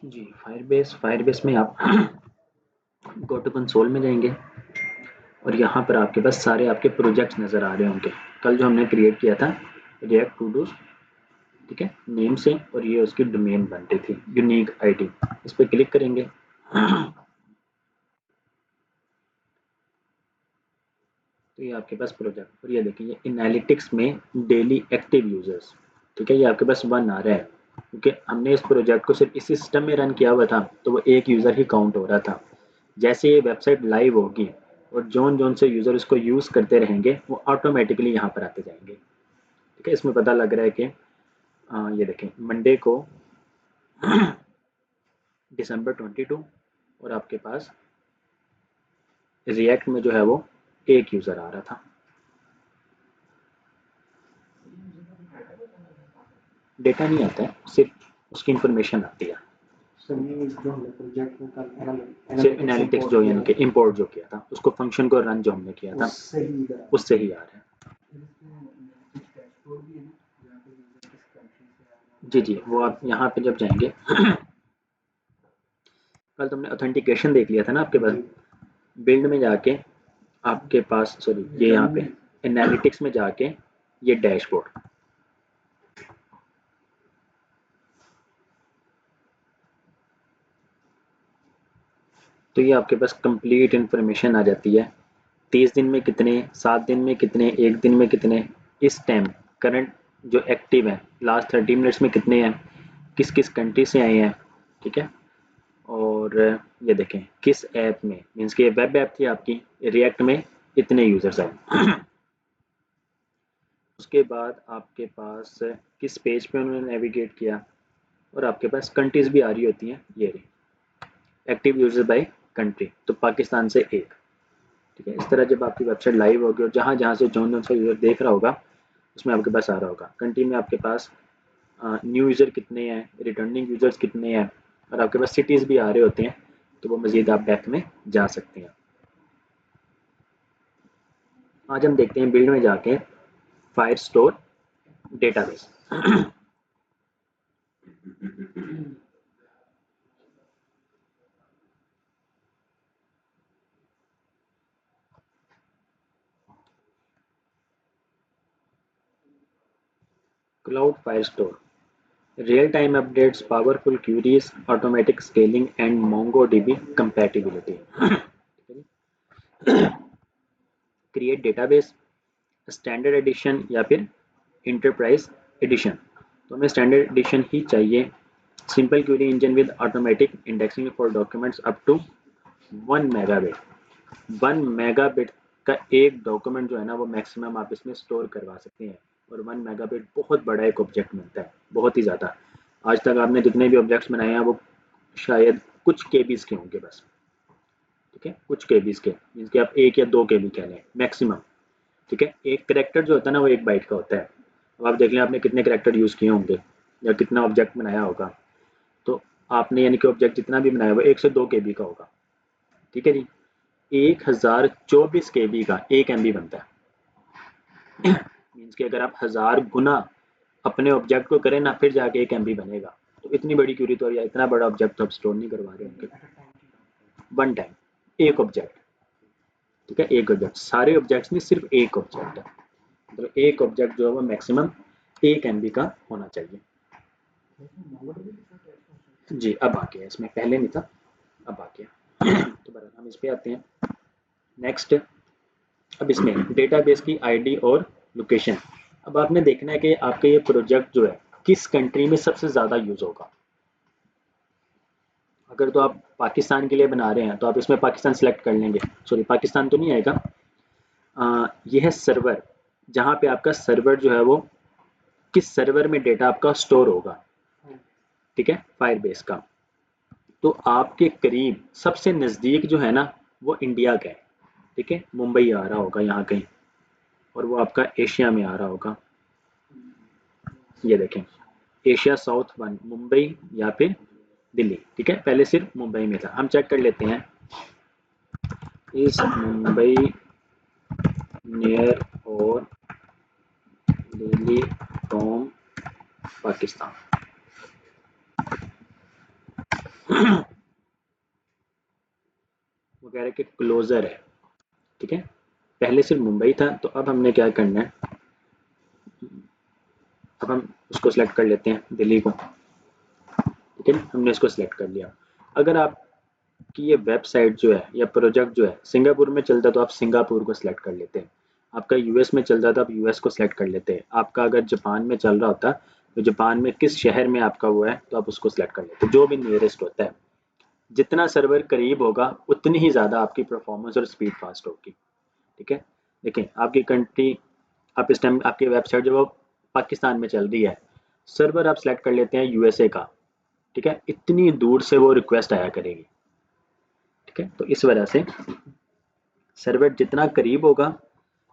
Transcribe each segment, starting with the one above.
जी, Firebase में आप go to console में जाएंगे और यहाँ पर आपके पास सारे आपके प्रोजेक्ट्स नज़र आ रहे होंगे। कल जो हमने क्रिएट किया था रिएक्ट टू डू, ठीक है, नेम से, और ये उसकी डोमेन बन रही थी यूनिक आईडी। इस पर क्लिक करेंगे तो ये आपके पास प्रोजेक्ट, और ये देखिए ये एनालिटिक्स में डेली एक्टिव यूजर्स, ठीक है, ये आपके पास 1 आ रहा है क्योंकि हमने इस प्रोजेक्ट को सिर्फ इसी सिस्टम में रन किया हुआ था, तो वो एक यूज़र ही काउंट हो रहा था। जैसे ये वेबसाइट लाइव होगी और जोन जोन से यूज़र इसको यूज़ करते रहेंगे, वो ऑटोमेटिकली यहाँ पर आते जाएंगे। ठीक है, इसमें पता लग रहा है कि ये देखें मंडे को दिसंबर 22, और आपके पास रिएक्ट में जो है वो एक यूज़र आ रहा था। डेटा नहीं आता है, सिर्फ उसकी इंफॉर्मेशन आती है, सिर्फ एनालिटिक्स जो यानी कि इंपोर्ट जो किया था, उसको फंक्शन को रन जो हमने किया था उससे ही आ रहा है। जी जी, वो आप यहाँ पे जब जाएंगे कल तुमने ऑथेंटिकेशन देख लिया था ना आपके पास, बिल्ड में जाके आपके पास, सॉरी ये यहाँ पे एनालिटिक्स में जाके ये डैशबोर्ड, तो ये आपके पास कंप्लीट इंफॉर्मेशन आ जाती है। 30 दिन में कितने, 7 दिन में कितने, 1 दिन में कितने, इस टाइम करंट जो एक्टिव है लास्ट 30 मिनट्स में कितने हैं, किस किस कंट्री से आए हैं, ठीक है। और ये देखें किस ऐप में, मीन्स कि वेब ऐप थी आपकी, रिएक्ट में इतने यूजर्स आए उसके बाद आपके पास किस पेज पे उन्होंने नेविगेट किया, और आपके पास कंट्रीज भी आ रही होती हैं, ये रही एक्टिव यूजर बाय कंट्री, तो पाकिस्तान से एक, ठीक है। इस तरह जब आपकी वेबसाइट लाइव होगी और जहाँ जहाँ से जोन जोन सा यूज़र देख रहा होगा उसमें आपके पास आ रहा होगा। कंट्री में आपके पास न्यू यूज़र कितने हैं, रिटर्निंग यूज़र्स कितने हैं, और आपके पास सिटीज़ भी आ रहे होते हैं, तो वो मज़ीद आप बैक में जा सकते हैं। आज हम देखते हैं बिल्ड में जाके Firestore database. Cloud Firestore, real time updates, powerful queries, automatic scaling and MongoDB compatibility. Create database standard edition या फिर इंटरप्राइज एडिशन, तो हमें स्टैंडर्ड एडिशन ही चाहिए। Simple query engine with automatic indexing for documents up to 1 megabit. 1 megabit का एक document जो है ना वो मैक्सिमम आप इसमें स्टोर करवा सकते हैं, और 1 मेगाबिट बहुत बड़ा एक ऑब्जेक्ट मिलता है, बहुत ही ज़्यादा। आज तक आपने जितने भी ऑब्जेक्ट्स बनाए हैं वो शायद कुछ केबीज के होंगे बस, ठीक है, कुछ केबीज के, जिनके आप 1 या 2 केबी कह लें मैक्सिमम, ठीक है। एक करेक्टर जो होता है ना वो 1 बाइट का होता है। अब आप देख लें आपने कितने करेक्टर यूज़ किए होंगे या कितना ऑब्जेक्ट बनाया होगा, तो आपने यानी कि ऑब्जेक्ट जितना भी बनाया हुआ 1 से 2 केबी का होगा, ठीक है जी। 1024 केबी का 1 MB बनता है। मीन्स कि अगर आप 1000 गुना अपने ऑब्जेक्ट को करें ना फिर जाके 1 MB बनेगा, तो इतनी बड़ी क्यूरी तो या इतना बड़ा ऑब्जेक्ट तो आप स्टोर नहीं करवा रहे होंगे 1 टाइम, एक ऑब्जेक्ट, ठीक है, एक ऑब्जेक्ट, सारे ऑब्जेक्ट्स में सिर्फ एक ऑब्जेक्ट है, मतलब एक ऑब्जेक्ट जो है वो मैक्सिमम 1 MB का होना चाहिए। जी अब आ गया, इसमें पहले नहीं था, अब आ गया। तो बराबर हम इस पे आते हैं। नेक्स्ट, अब इसमें डेटाबेस की आईडी और लोकेशन। अब आपने देखना है कि आपका ये प्रोजेक्ट जो है किस कंट्री में सबसे ज़्यादा यूज़ होगा। अगर तो आप पाकिस्तान के लिए बना रहे हैं तो आप इसमें पाकिस्तान सेलेक्ट कर लेंगे, सॉरी पाकिस्तान तो नहीं आएगा, ये है सर्वर, जहाँ पे आपका सर्वर जो है वो किस सर्वर में डेटा आपका स्टोर होगा, ठीक है, फायरबेस का। तो आपके करीब सबसे नज़दीक जो है ना वो इंडिया का है, ठीक है, मुंबई आ रहा होगा यहाँ कहीं, और वो आपका एशिया में आ रहा होगा, ये देखें एशिया साउथ 1 मुंबई या फिर दिल्ली, ठीक है, पहले सिर्फ मुंबई में था। हम चेक कर लेते हैं, इस मुंबई नियर और दिल्ली फ्रॉम पाकिस्तान, वो कह रहे हैं कि क्लोजर है, ठीक है। पहले सिर्फ मुंबई था, तो अब हमने क्या करना है, अब हम उसको सिलेक्ट कर लेते हैं दिल्ली को, ठीक है। हमने इसको सिलेक्ट कर लिया। अगर आपकी ये वेबसाइट जो है या प्रोजेक्ट जो है सिंगापुर में चलता है तो आप सिंगापुर को सिलेक्ट कर लेते हैं। आपका यूएस में चल रहा था, आप यूएस को सिलेक्ट कर लेते हैं। आपका अगर जापान में चल रहा होता तो जापान में किस शहर में आपका वो है तो आप उसको सिलेक्ट कर लेते, जो भी नियरेस्ट होता है। जितना सर्वर करीब होगा उतनी ही ज़्यादा आपकी परफॉर्मेंस और स्पीड फास्ट होगी, ठीक है। देखिए आपकी कंट्री, आप इस टाइम आपकी वेबसाइट जो वो पाकिस्तान में चल रही है, सर्वर आप सेलेक्ट कर लेते हैं यूएसए का, ठीक है। इतनी दूर से वो रिक्वेस्ट आया करेगी, ठीक है। तो इस वजह से सर्वर जितना करीब होगा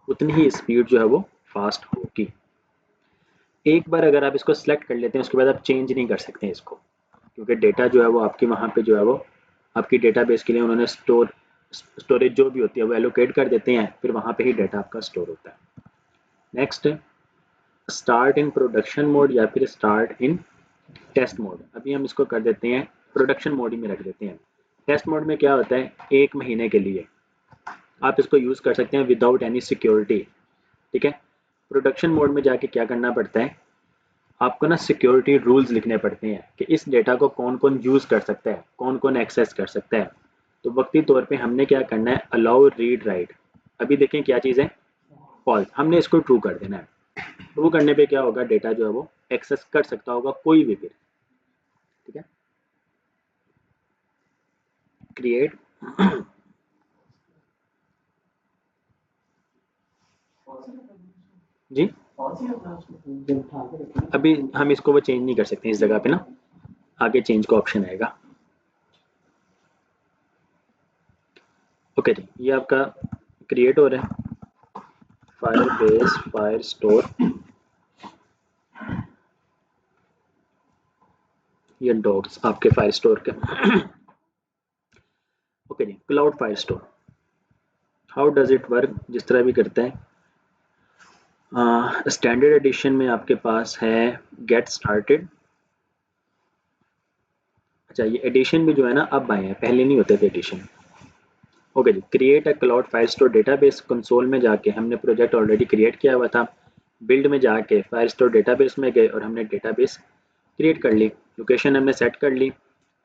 उतनी ही स्पीड जो है वो फास्ट होगी। एक बार अगर आप इसको सेलेक्ट कर लेते हैं उसके बाद आप चेंज नहीं कर सकते हैं इसको, क्योंकि डेटा जो है वो आपकी वहाँ पे जो है वो आपकी डेटाबेस के लिए उन्होंने स्टोरेज जो भी होती है वो एलोकेट कर देते हैं, फिर वहाँ पे ही डेटा आपका स्टोर होता है। Next, start in production mode या फिर स्टार्ट इन टेस्ट मोड। अभी हम इसको कर देते हैं प्रोडक्शन मोड ही में रख देते हैं। टेस्ट मोड में क्या होता है, 1 महीने के लिए आप इसको यूज़ कर सकते हैं विदाउट एनी सिक्योरिटी, ठीक है। प्रोडक्शन मोड में जाके क्या करना पड़ता है, आपको ना सिक्योरिटी रूल्स लिखने पड़ते हैं कि इस डेटा को कौन कौन यूज़ कर सकता है, कौन कौन एक्सेस कर सकता है। तो वक्ती तौर पे हमने क्या करना है, अलाउ रीड राइट। अभी देखें क्या चीज़ है, फॉल्स, हमने इसको ट्रू कर देना है। ट्रू करने पे क्या होगा, डेटा जो है वो एक्सेस कर सकता होगा कोई भी फिर, ठीक है। क्रिएट जी, अभी हम इसको वो चेंज नहीं कर सकते इस जगह पे ना, आगे चेंज का ऑप्शन आएगा। ओके जी, ये आपका क्रिएट हो रहा है फायरबेस फायर स्टोर, ये डॉग्स आपके फायर स्टोर के। ओके जी, cloud Firestore how does it work, जिस तरह भी करता है। स्टैंडर्ड एडिशन में आपके पास है गेट स्टार्टेड। अच्छा, ये एडिशन भी जो है ना अब आए हैं, पहले नहीं होते थे एडिशन। ओके जी, create a cloud Firestore database. Console में जाके हमने प्रोजेक्ट ऑलरेडी क्रिएट किया हुआ था, बिल्ड में जाके फायर स्टोर डेटाबेस में गए और हमने डेटाबेस क्रिएट कर ली। लोकेशन हमने सेट कर ली,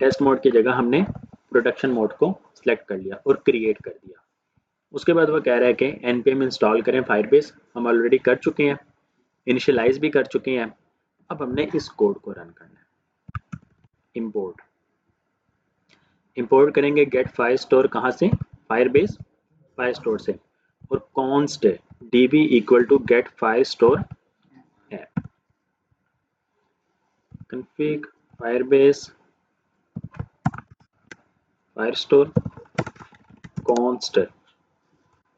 टेस्ट मोड की जगह हमने प्रोडक्शन मोड को सिलेक्ट कर लिया और क्रिएट कर दिया। उसके बाद वो कह रहा है कि npm इंस्टॉल करें फायरबेस, हम ऑलरेडी कर चुके हैं, इनिशियलाइज भी कर चुके हैं। अब हमने इस कोड को रन करना है। इंपोर्ट, इंपोर्ट करेंगे गेट फायर स्टोर, कहाँ से, फायरबेस फायर स्टोर से, और const db equal to get Firestore app, config Firebase Firestore const.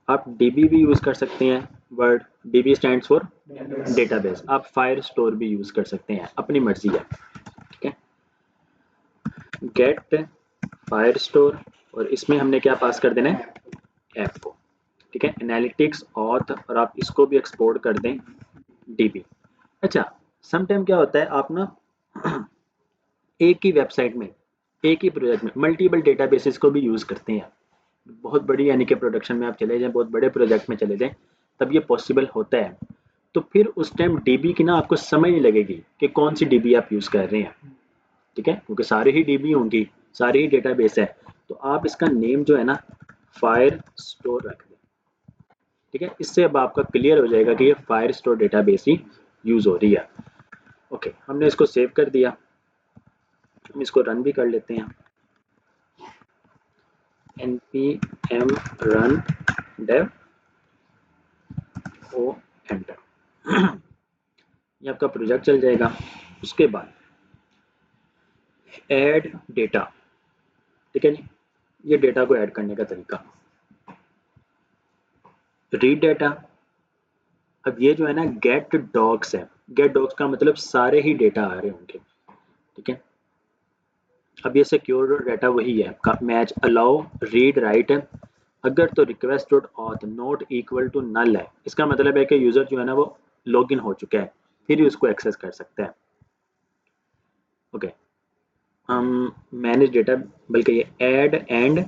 आप db भी यूज कर सकते हैं, word db stands for database. आप फायर स्टोर भी यूज कर सकते हैं, अपनी मर्जी है, ठीक है। गेट फायर स्टोर, और इसमें हमने क्या पास कर देना है, ऐप को, ठीक है। एनालिटिक्स ऑथ, और आप इसको भी एक्सपोर्ट कर दें db। अच्छा, समटाइम क्या होता है, आप ना एक ही वेबसाइट में, एक ही प्रोजेक्ट में मल्टीपल डेटाबेसेस को भी यूज करते हैं। बहुत बड़ी यानी कि प्रोडक्शन में आप चले जाएं, बहुत बड़े प्रोजेक्ट में चले जाएं, तब ये पॉसिबल होता है। तो फिर उस टाइम डीबी की ना आपको समझ नहीं लगेगी कि कौन सी डीबी आप यूज कर रहे हैं, ठीक है, क्योंकि सारे ही डीबी होंगी, सारे ही डेटाबेस है। तो आप इसका नेम जो है ना फायर स्टोर रख दें, ठीक है। इससे अब आपका क्लियर हो जाएगा कि ये फायर स्टोर डेटाबेस ही यूज हो रही है। ओके, हमने इसको सेव कर दिया, हम इसको रन भी कर लेते हैं। npm run dev o enter, ये आपका प्रोजेक्ट चल जाएगा। उसके बाद ऐड डेटा, ठीक है जी, ये डेटा को ऐड करने का तरीका। रीड डेटा, अब ये जो है ना गेट डॉग्स है, गेट डॉग्स का मतलब सारे ही डेटा आ रहे होंगे, ठीक है। अब ये सिक्योर डेटा वही है आपका, मैच अलाउ रीड राइट है। अगर तो request dot auth not equal to null है, इसका मतलब है कि यूजर जो है ना वो लॉगिन हो चुका है, फिर ही उसको एक्सेस कर सकता है। ओके, हम मैनेज डेटा, बल्कि ये add and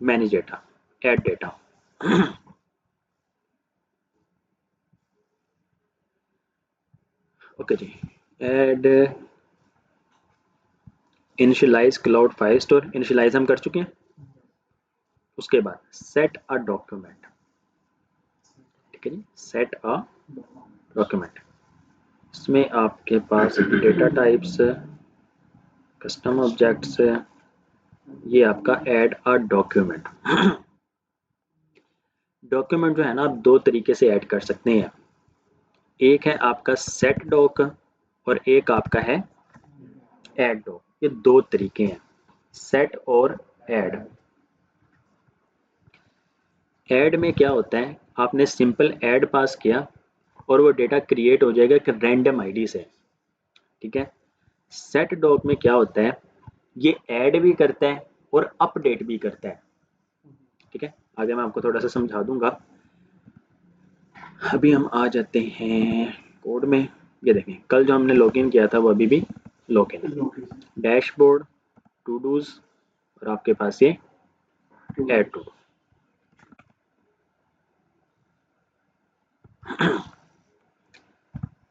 manage data, add data. Okay जी, add initialize cloud file store, initialize हम कर चुके हैं। उसके बाद सेट अ डॉक्यूमेंट, ठीक है जी, सेट अ डॉक्यूमेंट। इसमें आपके पास डेटा टाइप्स, कस्टम ऑब्जेक्ट्स, ये आपका ऐड अ डॉक्यूमेंट। डॉक्यूमेंट जो है ना, आप दो तरीके से ऐड कर सकते हैं। एक है आपका सेट डॉक और एक आपका है ऐड डॉक। ये दो तरीके हैं, सेट और ऐड। ऐड में क्या होता है, आपने सिंपल ऐड पास किया और वो डेटा क्रिएट हो जाएगा एक रैंडम आईडी से, ठीक है। सेट डॉक में क्या होता है, ये ऐड भी करता है और अपडेट भी करता है, ठीक है। आगे मैं आपको थोड़ा सा समझा दूंगा। अभी हम आ जाते हैं कोड में। ये देखें, कल जो हमने लॉगिन किया था वो अभी भी लॉगिन है। डैशबोर्ड, टू डूज, और आपके पास ये ऐड टू।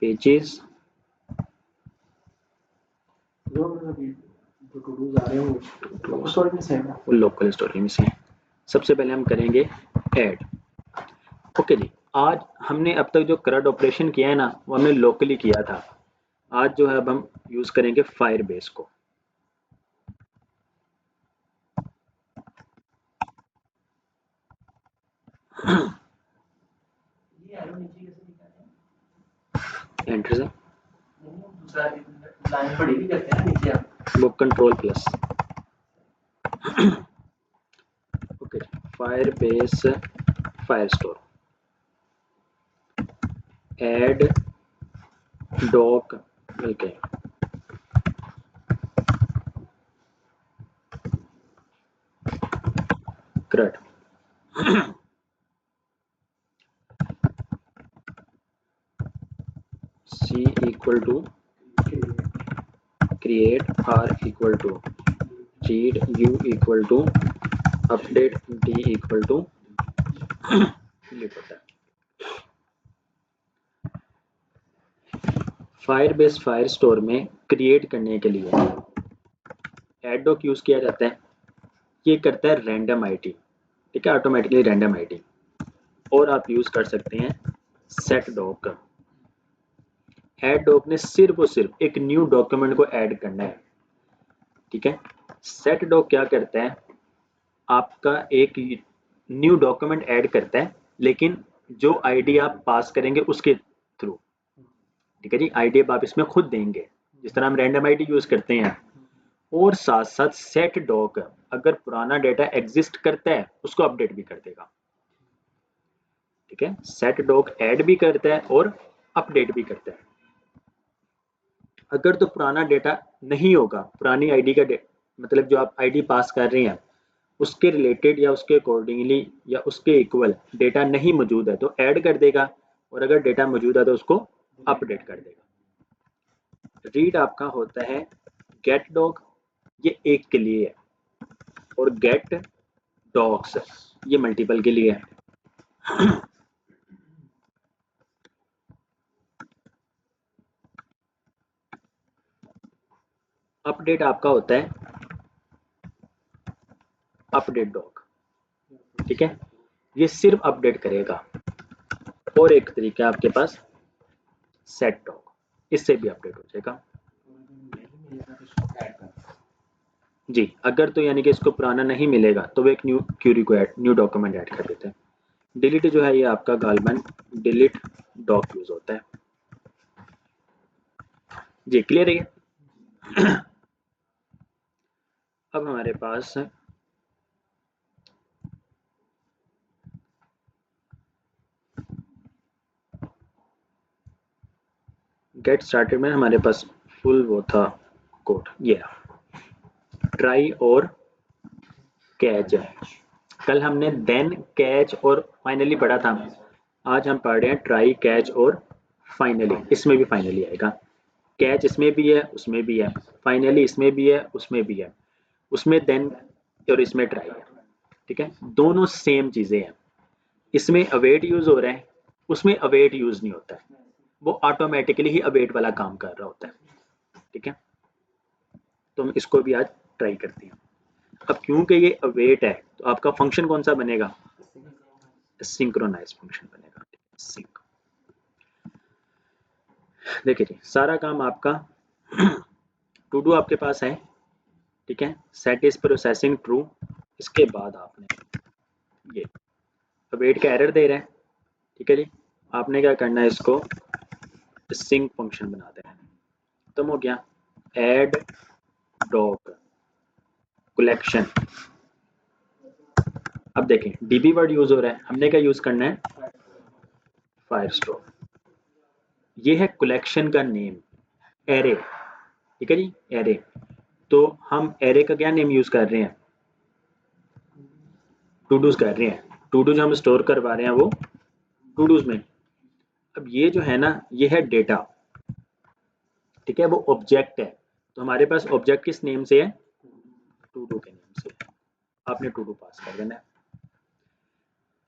पेजेस, वो लोकल स्टोरेज में से है। सबसे पहले हम करेंगे ऐड। ओके जी, आज हमने अब तक जो करंट ऑपरेशन किया है ना, वो हमने लोकली किया था। आज जो है अब हम यूज करेंगे फायरबेस को। एंटर से वो control plus. Okay, Firebase Firestore, add doc, okay, current. C equal to create, R equal to read, U equal to update, D equal to delete होता है। फायरबेस फायर स्टोर में create करने के लिए add dock use किया जाता है। ये करता है रैंडम आईडी, ठीक है, ऑटोमेटिकली रैंडम आईडी। और आप यूज कर सकते हैं सेट डॉक। ऐड डॉक ने सिर्फ और सिर्फ एक न्यू डॉक्यूमेंट को ऐड करना है, ठीक है। सेट डॉक क्या करता है, आपका एक न्यू डॉक्यूमेंट ऐड करता है, लेकिन जो आईडी आप पास करेंगे उसके थ्रू, ठीक है जी। आईडी अब आप इसमें खुद देंगे, जिस तरह हम रैंडम आईडी यूज करते हैं। और साथ साथ सेट डॉक अगर पुराना डेटा एग्जिस्ट करता है उसको अपडेट भी कर देगा, ठीक है। सेट डॉक ऐड भी करता है और अपडेट भी करता है। अगर तो पुराना डेटा नहीं होगा, पुरानी आईडी का मतलब जो आप आईडी पास कर रहे हैं उसके रिलेटेड या उसके अकॉर्डिंगली या उसके इक्वल डेटा नहीं मौजूद है तो ऐड कर देगा, और अगर डेटा मौजूद है तो उसको अपडेट कर देगा। रीड आपका होता है गेट डॉग, ये एक के लिए है, और गेट डॉग्स ये मल्टीपल के लिए है। अपडेट आपका होता है अपडेट डॉग, ठीक है, ये सिर्फ अपडेट करेगा। और एक तरीका है आपके पास सेट डॉग, इससे भी अपडेट हो जाएगा जी। अगर तो यानी कि इसको पुराना नहीं मिलेगा तो वो एक न्यू क्यूरी को ऐड, न्यू डॉक्यूमेंट ऐड कर देते हैं। डिलीट जो है ये आपका गालमन डिलीट डॉक यूज होता है जी। क्लियर है ये? अब हमारे पास गेट स्टार्टेड में हमारे पास फुल वो था कोड, ये ट्राई और कैच। कल हमने देन कैच और फाइनली पढ़ा था, आज हम पढ़ रहे हैं ट्राई कैच और फाइनली, इसमें भी फाइनली आएगा। कैच इसमें भी है, उसमें भी है, फाइनली इसमें भी है, उसमें भी है, उसमें देन और इसमें ट्राई है। ठीक है, दोनों सेम चीजें हैं। इसमें अवेट यूज हो रहा है, उसमें अवेट यूज नहीं होता है, वो ऑटोमेटिकली ही अवेट वाला काम कर रहा होता है। ठीक है, तो हम इसको भी आज ट्राई करते हैं। अब क्योंकि ये अवेट है तो आपका फंक्शन कौन सा बनेगा, सिंक्रोनाइज फंक्शन बनेगा। सिंक, देखिए जी सारा काम आपका टू डू आपके पास है। ठीक है, सेट इज प्रोसेसिंग ट्रू, इसके बाद आपने ये अवेट का एरर दे रहा है। ठीक है जी, आपने क्या करना है, इसको सिंक फंक्शन बना देना है। खत्म हो गया। एड डॉग कलेक्शन, अब देखें डीबी वर्ड यूज हो रहा है, हमने क्या यूज करना है, फायरस्टोर। ये है कलेक्शन का नेम, एरे। ठीक है जी, एरे। तो हम एरे का क्या नेम यूज कर रहे हैं, टू डूज कर रहे हैं। टू डू जो हम स्टोर करवा रहे हैं वो टू डूज में। अब ये जो है ना, ये है डेटा। ठीक है, वो ऑब्जेक्ट है, तो हमारे पास ऑब्जेक्ट किस नेम से है, टू डू के नेम से। आपने टू डू पास कर देना है।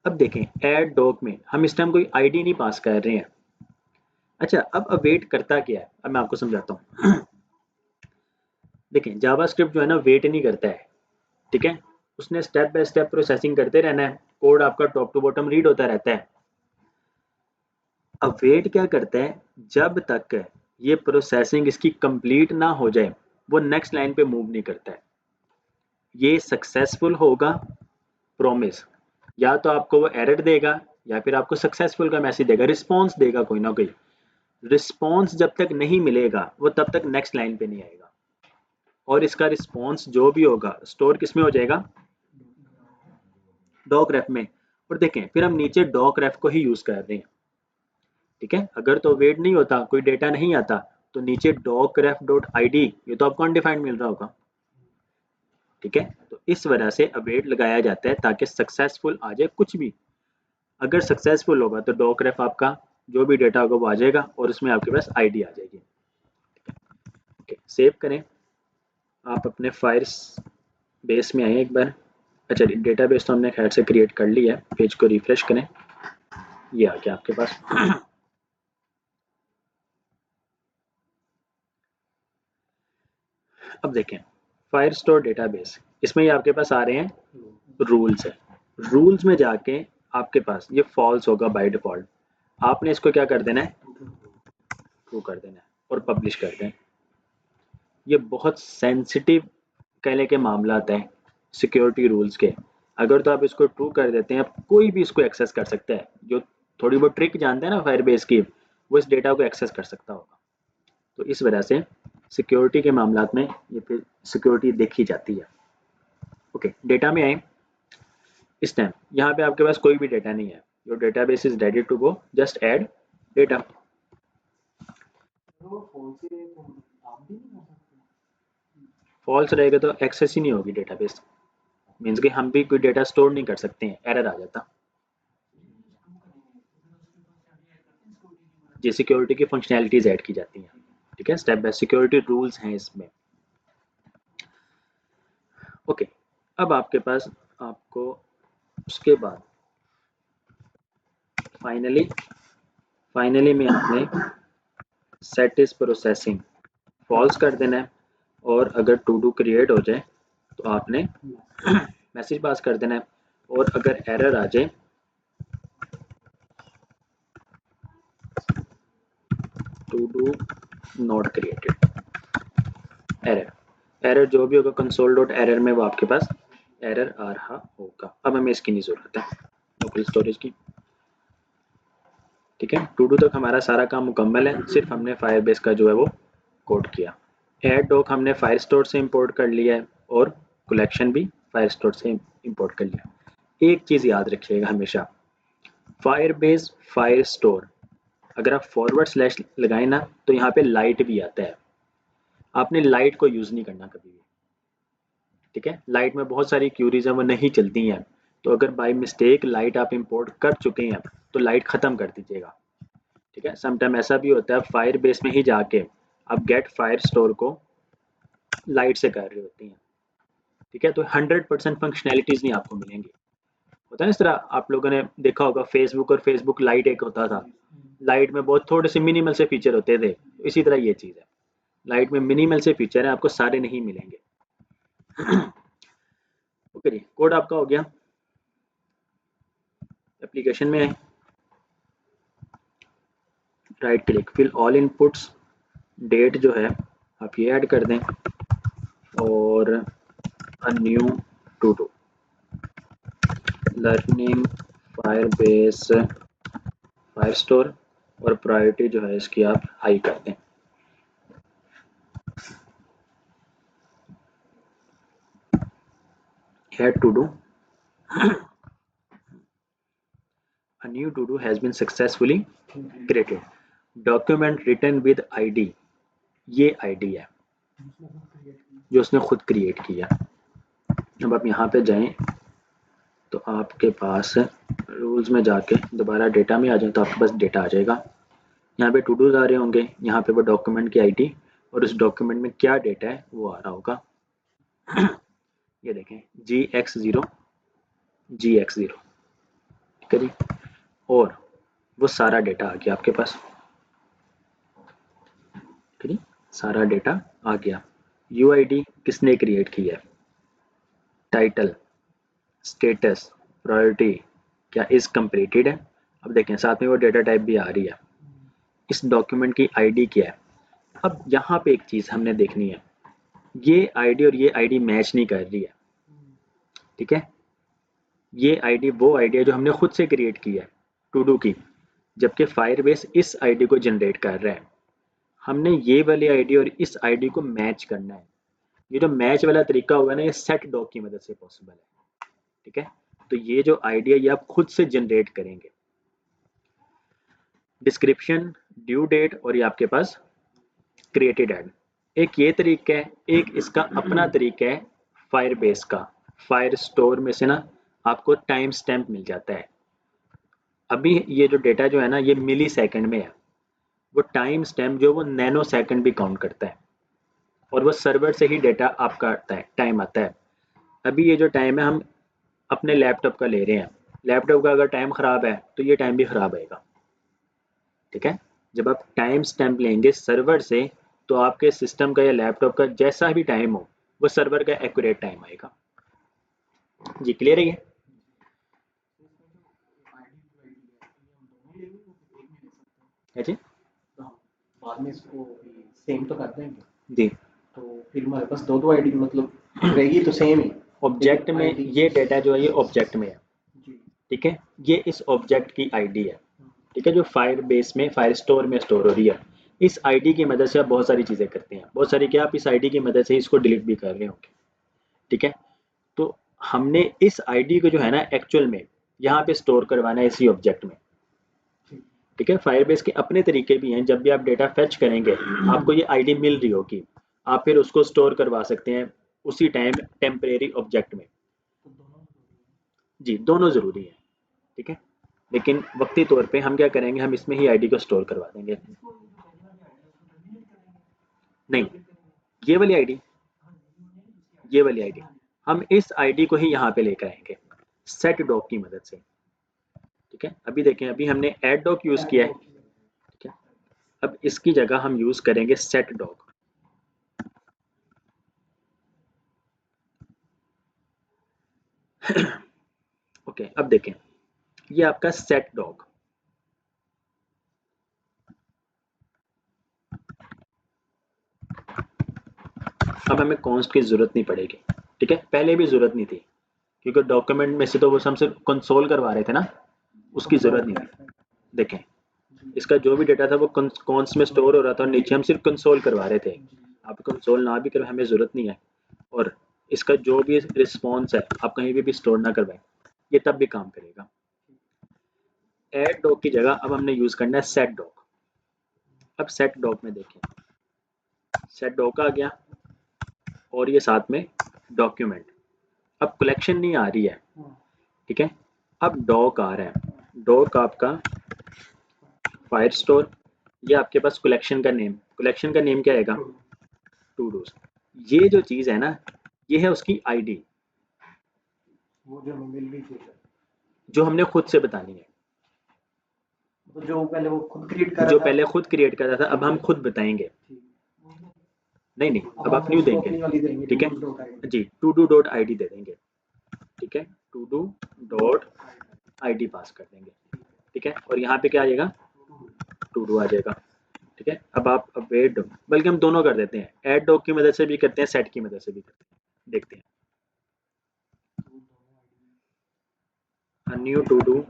अब देखें ऐड डॉग में हम इस टाइम कोई आईडी नहीं पास कर रहे हैं। अच्छा, अब अवेट करता क्या है, अब मैं आपको समझाता हूँ। देखें जावास्क्रिप्ट जो है ना वेट नहीं करता है। ठीक है, उसने स्टेप बाय स्टेप प्रोसेसिंग करते रहना है, कोड आपका टॉप टू बॉटम रीड होता रहता है। अब वेट क्या करता है, जब तक ये प्रोसेसिंग इसकी कंप्लीट ना हो जाए वो नेक्स्ट लाइन पे मूव नहीं करता है। ये सक्सेसफुल होगा, प्रॉमिस, या तो आपको वो एरर देगा या फिर आपको सक्सेसफुल का मैसेज देगा, रिस्पॉन्स देगा कोई ना कोई। रिस्पॉन्स जब तक नहीं मिलेगा वो तब तक नेक्स्ट लाइन पे नहीं आएगा, और इसका रिस्पॉन्स जो भी होगा स्टोर किस में हो जाएगा, डॉक रेफ में। और देखें फिर हम नीचे डॉक रेफ को ही यूज कर रहे हैं। ठीक है, अगर तो वेट नहीं होता, कोई डेटा नहीं आता, तो नीचे doc ref dot I D, ये तो आपको अनडिफाइंड मिल रहा होगा। ठीक है, तो इस वजह से अवेट लगाया जाता है ताकि सक्सेसफुल आ जाए कुछ भी। अगर सक्सेसफुल होगा तो डॉक रेफ आपका जो भी डेटा होगा वो आ जाएगा और उसमें आपके पास आईडी आ जाएगी। ओके, सेव करें। आप अपने फाइल्स बेस में आए एक बार। अच्छा, डेटाबेस तो हमने खैर से क्रिएट कर लिया है, पेज को रिफ्रेश करें, ये आ गया आपके पास। अब देखें फायर स्टोर डेटाबेस, इसमें ये आपके पास आ रहे हैं रूल्स है। रूल्स में जाके आपके पास ये फॉल्स होगा बाय डिफॉल्ट, आपने इसको क्या कर देना है, ट्रू कर देना है और पब्लिश कर दें। ये बहुत सेंसिटिव कहने के मामला हैं सिक्योरिटी रूल्स के। अगर तो आप इसको ट्रू कर देते हैं, कोई भी इसको एक्सेस कर सकता है, जो थोड़ी बहुत ट्रिक जानते हैं ना फायरबेस की, वो इस डेटा को एक्सेस कर सकता होगा। तो इस वजह से सिक्योरिटी के मामला में ये फिर सिक्योरिटी देखी जाती है। ओके, डेटा में आए। इस टाइम यहाँ पे आपके पास कोई भी डेटा नहीं है, your database is ready to go, just add data. False रहेगा तो एक्सेस ही नहीं होगी डेटाबेस, मीन्स कि हम भी कोई डेटा स्टोर नहीं कर सकते हैं, एरर आ जाता। जी, सिक्योरिटी की फंक्शनैलिटीज ऐड की जाती हैं। ठीक है, स्टेप बाय सिक्योरिटी रूल्स हैं इसमें। ओके, अब आपके पास आपको उसके बाद फाइनली में आपने सेट इज प्रोसेसिंग फॉल्स कर देना है, और अगर टू डू क्रिएट हो जाए तो आपने मैसेज पास कर देना है, और अगर एरर आ जाए to do not created, error जो भी होगा कंसोल डॉट एरर में वो आपके पास एरर आ रहा होगा। अब हमें इसकी नहीं जरूरत है लोकल स्टोरेज की। ठीक है, टू डू तक हमारा सारा काम मुकम्मल है, सिर्फ हमने फायरबेस का जो है वो कोड किया। एड डॉक हमने फायर स्टोर से इंपोर्ट कर लिया है, और कलेक्शन भी फायर स्टोर से इंपोर्ट कर लिया। एक चीज़ याद रखिएगा हमेशा, फायरबेस फायर स्टोर, अगर आप फॉरवर्ड स्लैश लगाए ना तो यहाँ पे लाइट भी आता है, आपने लाइट को यूज़ नहीं करना कभी भी। ठीक है, लाइट में बहुत सारी क्यूरीज हैं वो नहीं चलती हैं, तो अगर बाय मिस्टेक लाइट आप इंपोर्ट कर चुके हैं तो लाइट ख़त्म कर दीजिएगा। ठीक है, समटाइम ऐसा भी होता है फायर बेस में ही जाके आप गेट फायर स्टोर को लाइट से कर रहे होते हैं, ठीक है। तो 100% फंक्शनैलिटीज नहीं आपको मिलेंगी। होता है इस तरह, आप लोगों ने देखा होगा फेसबुक और फेसबुक लाइट एक होता था, लाइट में बहुत थोड़े से मिनिमल से फीचर होते थे, तो इसी तरह ये चीज़ है, लाइट में मिनिमल से फीचर है, आपको सारे नहीं मिलेंगे। ओके जी, कोड आपका हो गया, एप्लीकेशन में है, right click, fill all inputs, date जो है आप ये ऐड कर दें, और a new to do, learning Firebase Firestore, और प्रायोरिटी जो है इसकी आप हाई कर दें। Add to do, a new to do has been successfully created, document written with ID, ये ID है जो उसने खुद क्रिएट किया। अब आप यहाँ पे जाएं तो आपके पास रूल्स में जाके दोबारा डेटा में आ जाए तो आपके पास डेटा आ जाएगा। यहाँ पे टू डूज आ रहे होंगे, यहाँ पे वो डॉक्यूमेंट की आईडी और उस डॉक्यूमेंट में क्या डेटा है वो आ रहा होगा। ये देखें GX0 GX0, ठीक है जी, और वो सारा डेटा आ गया आपके पास, ठीक है, सारा डेटा आ गया। UID किसने क्रिएट किया है, टाइटल, स्टेटस, प्रायोरिटी, क्या इज कंप्लीटेड है। अब देखें साथ में वो डेटा टाइप भी आ रही है, इस डॉक्यूमेंट की आईडी क्या है। अब यहाँ पे एक चीज़ हमने देखनी है, ये आईडी और ये आईडी मैच नहीं कर रही है, ठीक है। ये आईडी वो आईडी है जो हमने खुद से क्रिएट की है टू डू की, जबकि फायरबेस इस आईडी को जनरेट कर रहा है। हमने ये वाली आईडी और इस आईडी को मैच करना है। ये जो मैच वाला तरीका होगा ना, ये सेट डॉक की मदद से पॉसिबल है, ठीक है। तो ये जो आईडी है ये आप खुद से जनरेट करेंगे। डिस्क्रिप्शन, ड्यू डेट, और ये आपके पास क्रिएटेड ऐड, एक ये तरीका है, एक इसका अपना तरीका है फायरबेस का। फायर स्टोर में से ना आपको टाइम स्टैम्प मिल जाता है। अभी ये जो डेटा जो है ना ये मिली सेकेंड में है, वो टाइम स्टैम्प जो वो नैनो सेकेंड भी काउंट करता है, और वो सर्वर से ही डेटा आपका आता है, टाइम आता है। अभी ये जो टाइम है हम अपने लैपटॉप का ले रहे हैं, लैपटॉप का अगर टाइम ख़राब है तो ये टाइम भी ख़राब आएगा, ठीक है। जब आप टाइम स्टैम्प लेंगे सर्वर से तो आपके सिस्टम का या लैपटॉप का जैसा भी टाइम हो वो सर्वर का एक्यूरेट टाइम आएगा। जी क्लियर है ये? है जी, बाद में इसको सेम तो कर देंगे जी। तो फिर हमारे पास दो दो आईडी मतलब रहेगी तो सेम ही ऑब्जेक्ट में ये डेटा जो है ये ऑब्जेक्ट में है, जी ठीक है। ये इस ऑब्जेक्ट की आईडी है, ठीक है, जो फायर बेस में फायर स्टोर में स्टोर हो रही है। इस आईडी की मदद से आप बहुत सारी चीज़ें करते हैं, बहुत सारी क्या, आप इस आईडी की मदद से इसको डिलीट भी कर रहे होंगे, ठीक है। तो हमने इस आईडी को जो है ना एक्चुअल में यहाँ पे स्टोर करवाना है इसी ऑब्जेक्ट में, ठीक है। फायरबेस के अपने तरीके भी हैं, जब भी आप डेटा फेच करेंगे आपको ये आईडी मिल रही होगी, आप फिर उसको स्टोर करवा सकते हैं उसी टाइम टेम्परेरी ऑब्जेक्ट में। जी दोनों ज़रूरी है, ठीक है, लेकिन वक्ती तौर पे हम क्या करेंगे, हम इसमें ही आईडी को स्टोर करवा देंगे। नहीं, ये वाली आईडी, ये वाली आईडी हम इस आईडी को ही यहाँ पे लेकर आएंगे सेट डॉक की मदद से, ठीक है। अभी देखें, अभी हमने एड डॉक यूज़ किया है, ठीक है। अब इसकी जगह हम यूज़ करेंगे सेट डॉक। ओके, अब देखें ये आपका सेट डॉग, अब हमें कॉन्स्ट की ज़रूरत नहीं पड़ेगी, ठीक है। पहले भी ज़रूरत नहीं थी क्योंकि डॉक्यूमेंट में से तो वो हमसे कंसोल करवा रहे थे ना, उसकी ज़रूरत नहीं थी। देखें इसका जो भी डेटा था वो कॉन्स्ट में स्टोर हो रहा था और नीचे हम सिर्फ कंसोल करवा रहे थे। आप कंसोल ना भी करें हमें ज़रूरत नहीं है, और इसका जो भी रिस्पॉन्स है आप कहीं भी स्टोर ना करवाएं, ये तब भी काम करेगा। एड डॉग की जगह अब हमने यूज़ करना है सेट डॉग। अब सेट डॉग में देखें, सेट डॉग आ गया और ये साथ में डॉक्यूमेंट, अब कलेक्शन नहीं आ रही है, ठीक है। अब डॉक आ रहा है, डॉक आपका फायर स्टोर, ये आपके पास कलेक्शन का नेम क्या आएगा, टू डूज। ये जो चीज़ है ना, ये है उसकी आईडी, वो जो हमें मिल रही थी, जो हमने खुद से बतानी है, तो जो पहले वो खुद क्रिएट कर जो रहा पहले था। खुद क्रिएट कर रहा था, अब हम खुद बताएंगे। ठीक। नहीं नहीं, अब अब हम आप न्यू उसको देंगे। अपनी वाली देंगे, ठीक टू है डू डॉट आईडी। जी, to do dot I D दे देंगे। ठीक है, to do dot I D पास कर देंगे। ठीक है, और यहाँ पे क्या आ जाएगा, टू डू आ जाएगा। ठीक है, अब आप अवेट डॉग, बल्कि हम दोनों कर देते हैं, ऐड डॉग की मदद से भी करते हैं, सेट की मदद से भी करते हैं। देखते हैं, न्यू टू डू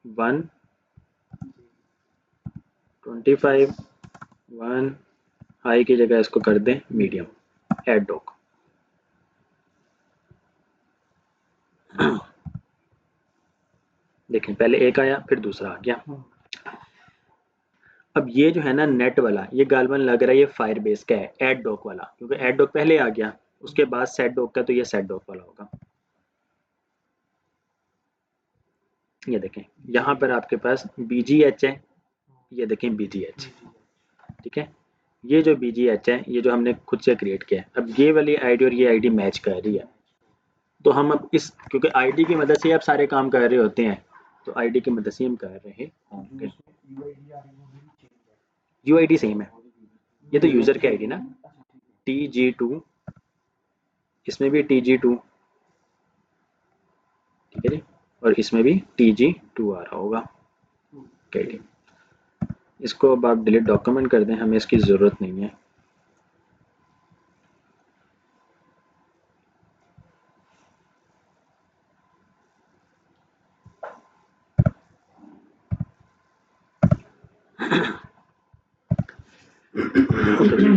125 1 हाई की जगह इसको कर दें मीडियम, ऐड डॉग। देखें, पहले एक आया फिर दूसरा आ गया। अब ये जो है ना नेट वाला, ये गालबन लग रहा है ये फायर बेस का है, ऐड डॉग वाला, क्योंकि ऐड डॉग पहले आ गया, उसके बाद सेट डॉग का, तो ये सेट डॉग वाला होगा। ये देखें, यहाँ पर आपके पास BGH है, ये देखें BGH। ठीक है, ये जो BGH है, ये जो हमने खुद से क्रिएट किया है, अब ये वाली आईडी और ये आईडी मैच कर रही है, तो हम अब इस, क्योंकि आईडी की मदद से आप सारे काम कर रहे होते हैं, तो आईडी की मदद से हम कर रहे होंगे। UID सेम है, ये तो यूजर की आईडी ना, TG2, इसमें भी TG2। ठीक है जी, और इसमें भी TG2 आ रहा होगा। ठीक है, इसको अब आप डिलीट डॉक्यूमेंट कर दें, हमें इसकी ज़रूरत नहीं है।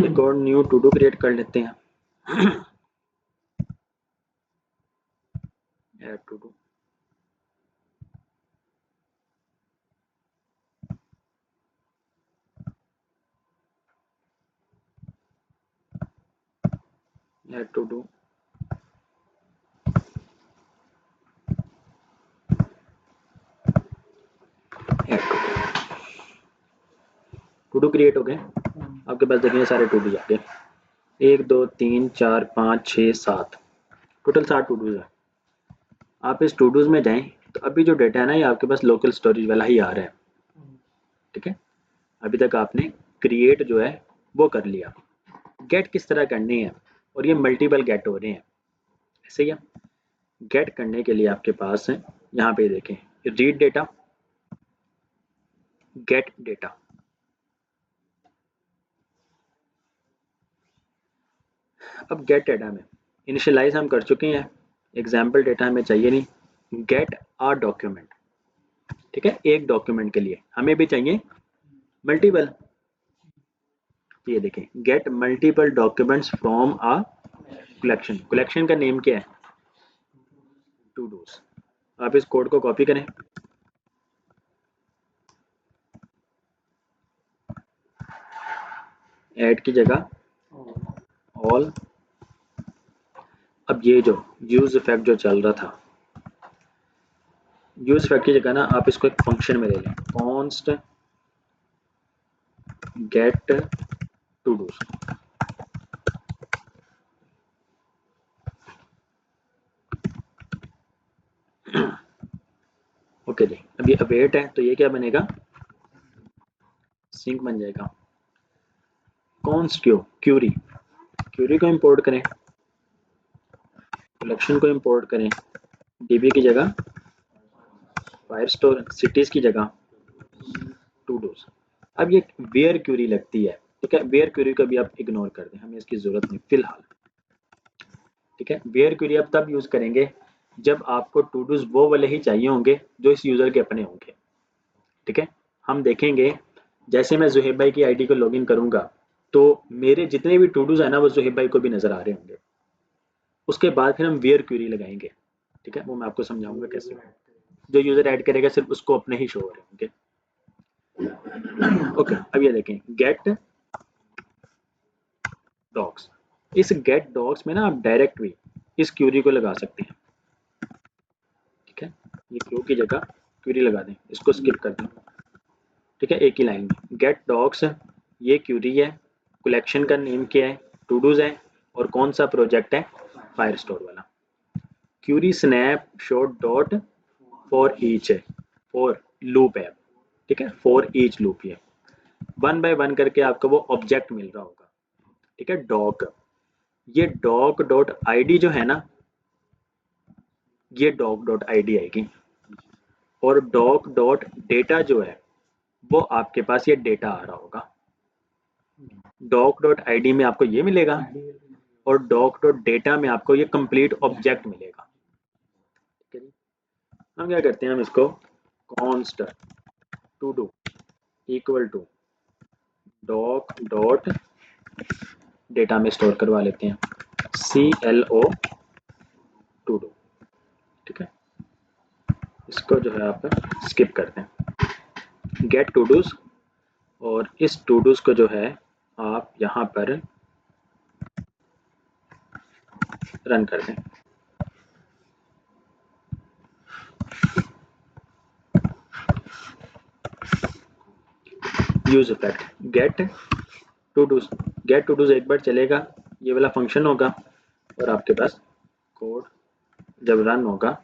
एक और न्यू टू डू क्रिएट कर लेते हैं, add to do. Add to do, add to do create हो गए। आपके पास देखिए सारे टू डू आ गए, 1 2 3 4 5 6 7, टोटल 7 टू डूज है। आप इस टू डूज में जाएं, तो अभी जो डेटा है ना, ये आपके पास लोकल स्टोरेज वाला ही आ रहा है। ठीक है, अभी तक आपने क्रिएट जो है वो कर लिया, गेट किस तरह करनी है, और ये मल्टीपल गेट हो रहे हैं, ऐसे ही है। गेट करने के लिए आपके पास है, यहाँ पे देखें, रीड डेटा, गेट डेटा। अब गेट डेटा में इनिशियलाइज हम कर चुके हैं, एग्जाम्पल डेटा हमें चाहिए नहीं, गेट आ डॉक्यूमेंट। ठीक है, एक डॉक्यूमेंट के लिए हमें भी चाहिए मल्टीपल, ये देखें, get multiple documents from a collection. Collection का नेम क्या है, टू डूज। आप इस कोड को कॉपी करें, ऐड की जगह ऑल। अब ये जो यूज इफेक्ट जो चल रहा था, यूज इफेक्ट की जगह ना आप इसको एक फंक्शन में ले लें, const get to dos. Okay जी, अब ये अवेट है, तो ये क्या बनेगा, सिंक बन जाएगा। कॉन्स्ट क्यूरी, क्यूरी को इंपोर्ट करें, कलेक्शन को इंपोर्ट करें, डीबी की जगह फायर स्टोर, सिटीज की जगह टू डूज। अब ये वेयर क्यूरी लगती है, ठीक है, वेयर क्यूरी को भी आप इग्नोर कर दें, हमें इसकी जरूरत नहीं फिलहाल। ठीक है, वेयर क्यूरी आप तब यूज करेंगे जब आपको टू डूज वो वाले ही चाहिए होंगे जो इस यूजर के अपने होंगे। ठीक है, हम देखेंगे, जैसे मैं जुहेब भाई की आईडी को लॉगिन करूंगा, तो मेरे जितने भी टू डूज है ना, वो जुहेब भाई को भी नजर आ रहे होंगे। उसके बाद फिर हम वेयर क्यूरी लगाएंगे। ठीक है, वो मैं आपको समझाऊंगा कैसे। जो यूजर ऐड करेगा सिर्फ उसको अपने ही शो हो रहे होंगे। ओके, अब ये देखें, गेट डॉग्स, इस गेट डॉग्स में ना आप डायरेक्ट भी इस क्यूरी को लगा सकते हैं। ठीक है, ये क्यू की जगह क्यूरी लगा दें, इसको स्किप कर दें। ठीक है, एक ही लाइन में। गेट डॉग्स ये क्यूरी है, कलेक्शन का नेम क्या है, टू डूज है, और कौन सा प्रोजेक्ट है, फायर स्टोर वाला। Query snapshot dot for each है, फॉर लूप है, ठीक है, फॉर ईच लूप। ये वन बाय वन करके आपको वो ऑब्जेक्ट मिल रहा होगा, ठीक है, डॉग। ये डॉग डॉट आईडी जो है ना, ये डॉग डॉट आईडी आएगी, और डॉग डॉट डेटा जो है वो आपके पास ये डेटा आ रहा होगा। डॉग डॉट आईडी में आपको ये मिलेगा, और डॉग डॉट डेटा में आपको ये कंप्लीट ऑब्जेक्ट मिलेगा। ठीक है जी। हम क्या करते हैं, हम इसको const to do equal to doc dot data में स्टोर करवा लेते हैं, CLO टू डू। ठीक है, इसको जो है आप स्किप करते हैं, गेट टू डूज, और इस टू डूज को जो है आप यहाँ पर रन कर दें। Use effect get to dos एक बार चलेगा, ये वाला फंक्शन होगा, और आपके पास कोड जब रन होगा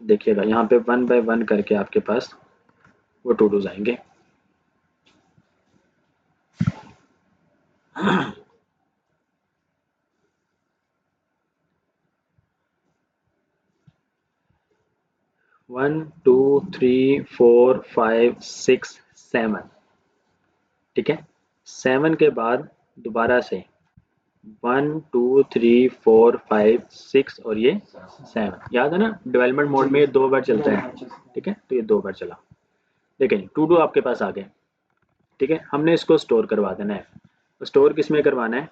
देखिएगा यहाँ पे वन बाय वन करके आपके पास वो टू डूज आएंगे। One two three four five six seven, ठीक है, सेवन के बाद दोबारा से one two three four five six, और ये सेवन, याद है ना, डेवलपमेंट मोड में ये 2 बार चलता है। ठीक है, तो ये 2 बार चला। देखें टू डू आपके पास आ गए। ठीक है, हमने इसको स्टोर करवा देना है। तो स्टोर किस में करवाना है,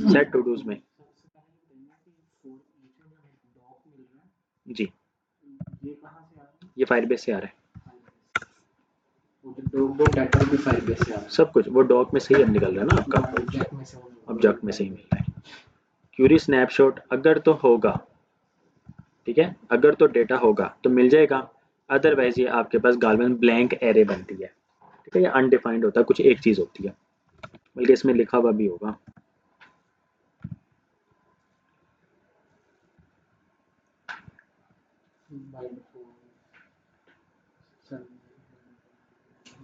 सेट टू डूज में। जी, ये फायरबेस से आ रहा है, सब कुछ वो डॉक में से ही अब निकल रहा है ना आपका, ऑब्जेक्ट में से ही मिल रहा है। क्यूरी स्नैपशॉट अगर तो होगा, ठीक है, अगर तो डेटा होगा तो मिल जाएगा, अदरवाइज ये आपके पास गालमन ब्लैंक एरे बनती है। ठीक है, ये अनडिफाइंड होता है, कुछ एक चीज होती है, बल्कि इसमें लिखा हुआ भी होगा।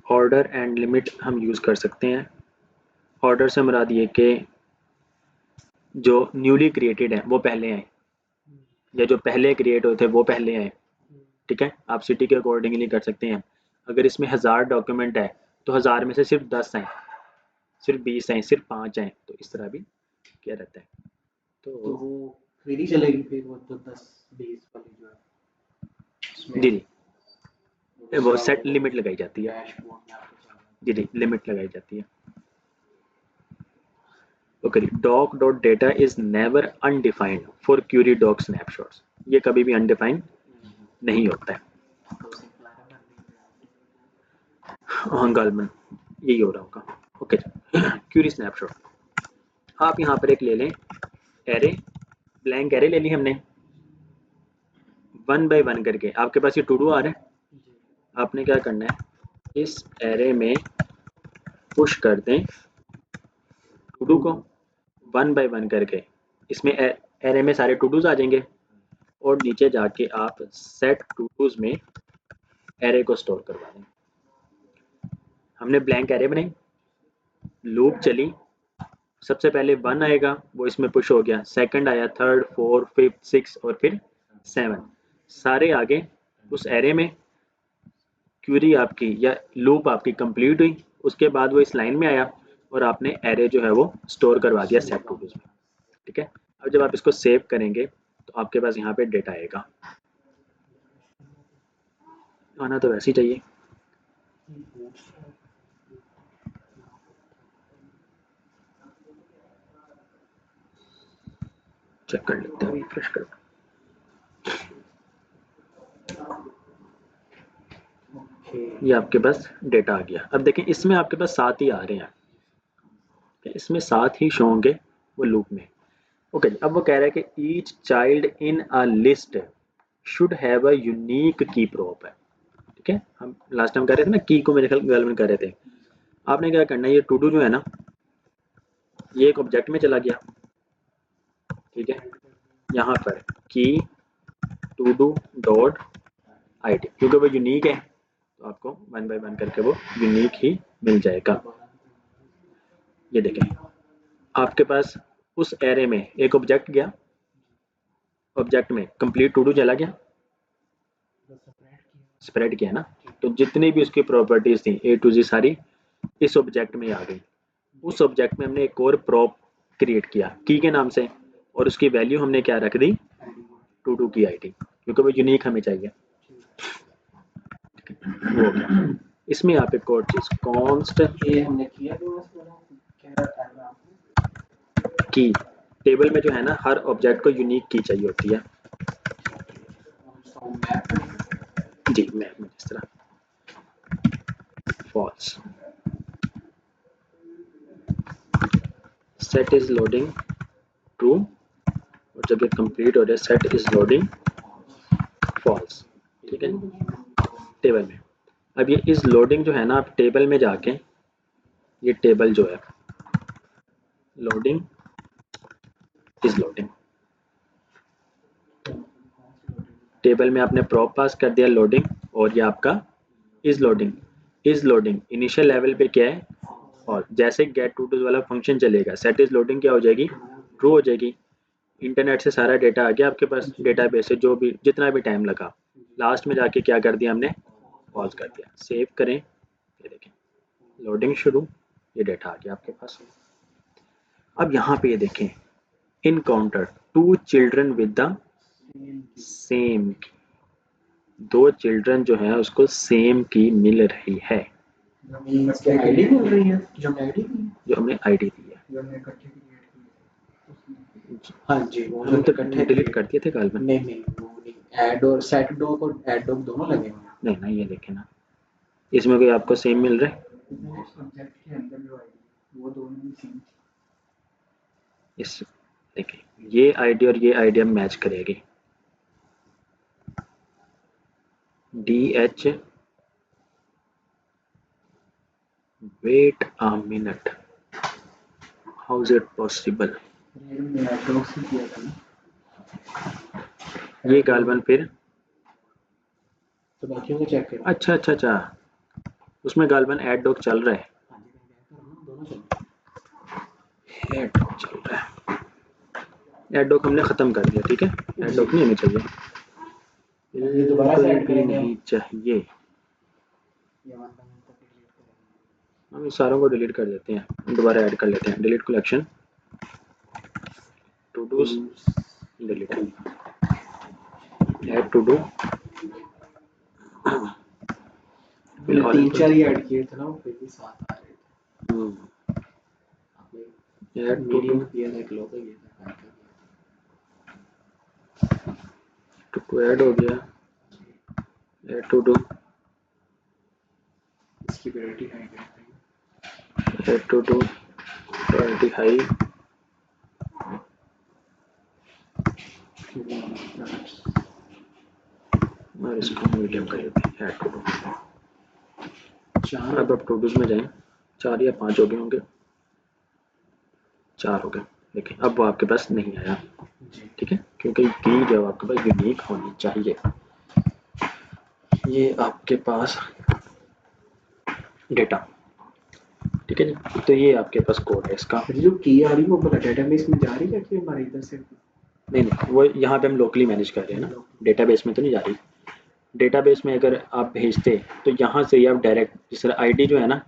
ऑर्डर एंड लिमिट हम यूज कर सकते हैं। ऑर्डर से मुराद ये कि जो न्यूली क्रिएटेड है वो पहले आए, या जो पहले क्रिएट हुए थे वो पहले आए। ठीक है, आप सिटी के अकॉर्डिंगली कर सकते हैं। अगर इसमें 1000 डॉक्यूमेंट है तो 1000 में से सिर्फ 10 आए, सिर्फ 20 आए, सिर्फ 5 आए, तो इस तरह भी क्या रहता है। तो वो क्वेरी चलेगी फिर, वो तो 10-20 वाली जो है जी जी, वो सेट लिमिट लगाई जाती है। जी जी, लिमिट लगाई जाती है। Okay, doc dot data is never undefined for query doc snapshots, ये कभी भी अनडिफाइंड नहीं होता है। हाँ गालमन, यही हो रहा होगा। ओके, क्यूरी स्नैपशॉट आप यहाँ पर एक ले लें, एरे, ब्लैंक एरे ले ली हमने, वन बाय वन करके आपके पास ये टू डू आ रहा है। आपने क्या करना है, इस एरे में पुश कर दें टू डू को, वन बाय वन करके इसमें एरे में सारे टू डूज आ जाएंगे, और नीचे जाके आप सेट टू डूज में एरे को स्टोर करवा दें। हमने ब्लैंक एरे बनाई, लूप चली, सबसे पहले 1 आएगा वो इसमें पुश हो गया, सेकंड आया, थर्ड, फोर्थ, फिफ्थ, सिक्स, और फिर 7, सारे आगे उस एरे में। क्यूरी आपकी या लूप आपकी कंप्लीट हुई, उसके बाद वो इस लाइन में आया, और आपने एरे जो है वो स्टोर करवा दिया सेट टू डूज में। ठीक है, अब जब आप इसको सेव करेंगे तो आपके पास यहाँ पे डेटा आएगा, आना तो वैसे ही चाहिए। चेक कर लेते हैं, रिफ्रेश कर। ये आपके पास डेटा आ गया। अब देखें इसमें आपके पास 7 ही आ रहे हैं, इसमें 7 ही शो होंगे वो लूप में। ओके, अब वो कह रहा है कि each child in a list should have a unique की प्रॉप है। ठीक है, हम लास्ट टाइम कर रहे थे ना, की को मेरे ख्याल गालबन कर रहे थे। आपने क्या करना है, ये टू डू जो है ना, ये एक ऑब्जेक्ट में चला गया, ठीक है, यहाँ पर की टू डू डॉट आईडी, क्योंकि वो यूनिक है तो आपको वन बाय वन करके वो यूनिक ही मिल जाएगा। ये देखें, आपके पास उस एरे में एक ऑब्जेक्ट गया, ऑब्जेक्ट में कंप्लीट टू डू चला गया, स्प्रेड किया ना, तो जितनी भी उसकी प्रॉपर्टीज थी ए टू जी सारी इस ऑब्जेक्ट में आ गई। उस ऑब्जेक्ट में हमने एक और प्रॉप क्रिएट किया की के नाम से, और उसकी वैल्यू हमने क्या रख दी, टू डू की आईडी, क्योंकि वो यूनिक हमें चाहिए। वो हो गया। इसमें आप एक और चीज कॉन्स्ट ये हमने किया तो क्या करना की, टेबल में जो है ना हर ऑब्जेक्ट को यूनिक की चाहिए होती है। जी मैं इस तरह false, set is loading true, और जब ये कंप्लीट हो जाए सेट इज लोडिंग फॉल्स, ठीक है, टेबल में। अब ये इज लोडिंग जो है ना, आप टेबल में जाके ये टेबल जो है लोडिंग इज लोडिंग, टेबल में आपने प्रॉप पास कर दिया लोडिंग, और ये आपका is loading. Is loading initial level पे क्या है, और जैसे गेट टू वाला फंक्शन चलेगा सेट इज लोडिंग क्या हो जाएगी, ट्रू हो जाएगी। इंटरनेट से सारा डेटा आ गया आपके पास, डेटाबेस से जो भी जितना भी टाइम लगा, लास्ट में जाके क्या कर दिया हमने, पॉज कर दिया। सेव करें, ये देखें लोडिंग शुरू, ये डेटा आ गया आपके पास। अब यहाँ पे ये देखें, encounter two children with the same, दो चिल्ड्रन जो है उसको सेम की मिल रही है, आईडी मिल रही है जो हमने आईडी दी जो हमने आईडी दी है। जो हमने इकट्ठे क्रिएट की। हाँ जी वो हम तो इकट्ठे डिलीट कर दिए थे गालबन। नहीं नहीं वो नहीं, ऐड और सेट डॉक और ऐड डॉक दोनों लगे हुए हैं। नहीं ना, ये देखें ना, इसमें कोई आपको सेम मिल रहा है, सब्जेक्ट के अंदर जो आईडी वो दोनों ही सेम थी। इस देखिए ये आईडी और ये आईडी हम मैच करेगी, D H wait a minute, how is it possible, हमने ऐड डॉक से किया था ना, ये गालबन फिर, तो बाकियों को चेक करो। अच्छा अच्छा अच्छा, उसमें गालबन एड डॉक चल रहा है, हाँ जी मैं दोनों चल एड डॉक चल रहा है, एड डॉक हमने खत्म कर दिया, ठीक है, एड डॉक नहीं हमें चाहिए, ये दोबारा से ऐड बिल्कुल करेंगे नहीं चाहिए, ये वन बाय वन तक डिलीट करेंगे। हम इन सारों को डिलीट कर देते हैं, दोबारा ऐड कर लेते हैं, delete collection to dos delete, add to do, हमने तीन चार ही ऐड किए थे ना, वो फिर भी साथ आ रहे थे। आपने ऐड टू मीडियम डू, किया था, एक लो का किया था, फाइव का टू ऐड हो गया, ऐड टू डू, किया था। इसकी प्रायोरिटी हाई करते हैं। Add to do priority high, और इसको मीडियम कर देते हैं, ऐड टू डू। चार अब टू डूज में जाएं, 4 या 5 हो गए होंगे, 4 हो गए, देखिए अब वो आपके पास नहीं आया, जी ठीक है, क्योंकि की जो आपके पास यूनिक होनी चाहिए। ये आपके पास डेटा, ठीक है जी, तो ये आपके पास कोड है इसका। जो की आ रही है वो पूरा डेटाबेस में जा रही है कि हमारे इधर से? नहीं नहीं, वो यहाँ पे हम लोकली मैनेज कर रहे हैं ना, डेटाबेस में तो नहीं जा रही। डेटाबेस में अगर आप भेजते तो यहाँ से ही आप डायरेक्ट, जिस तरह आईडी जो है ना,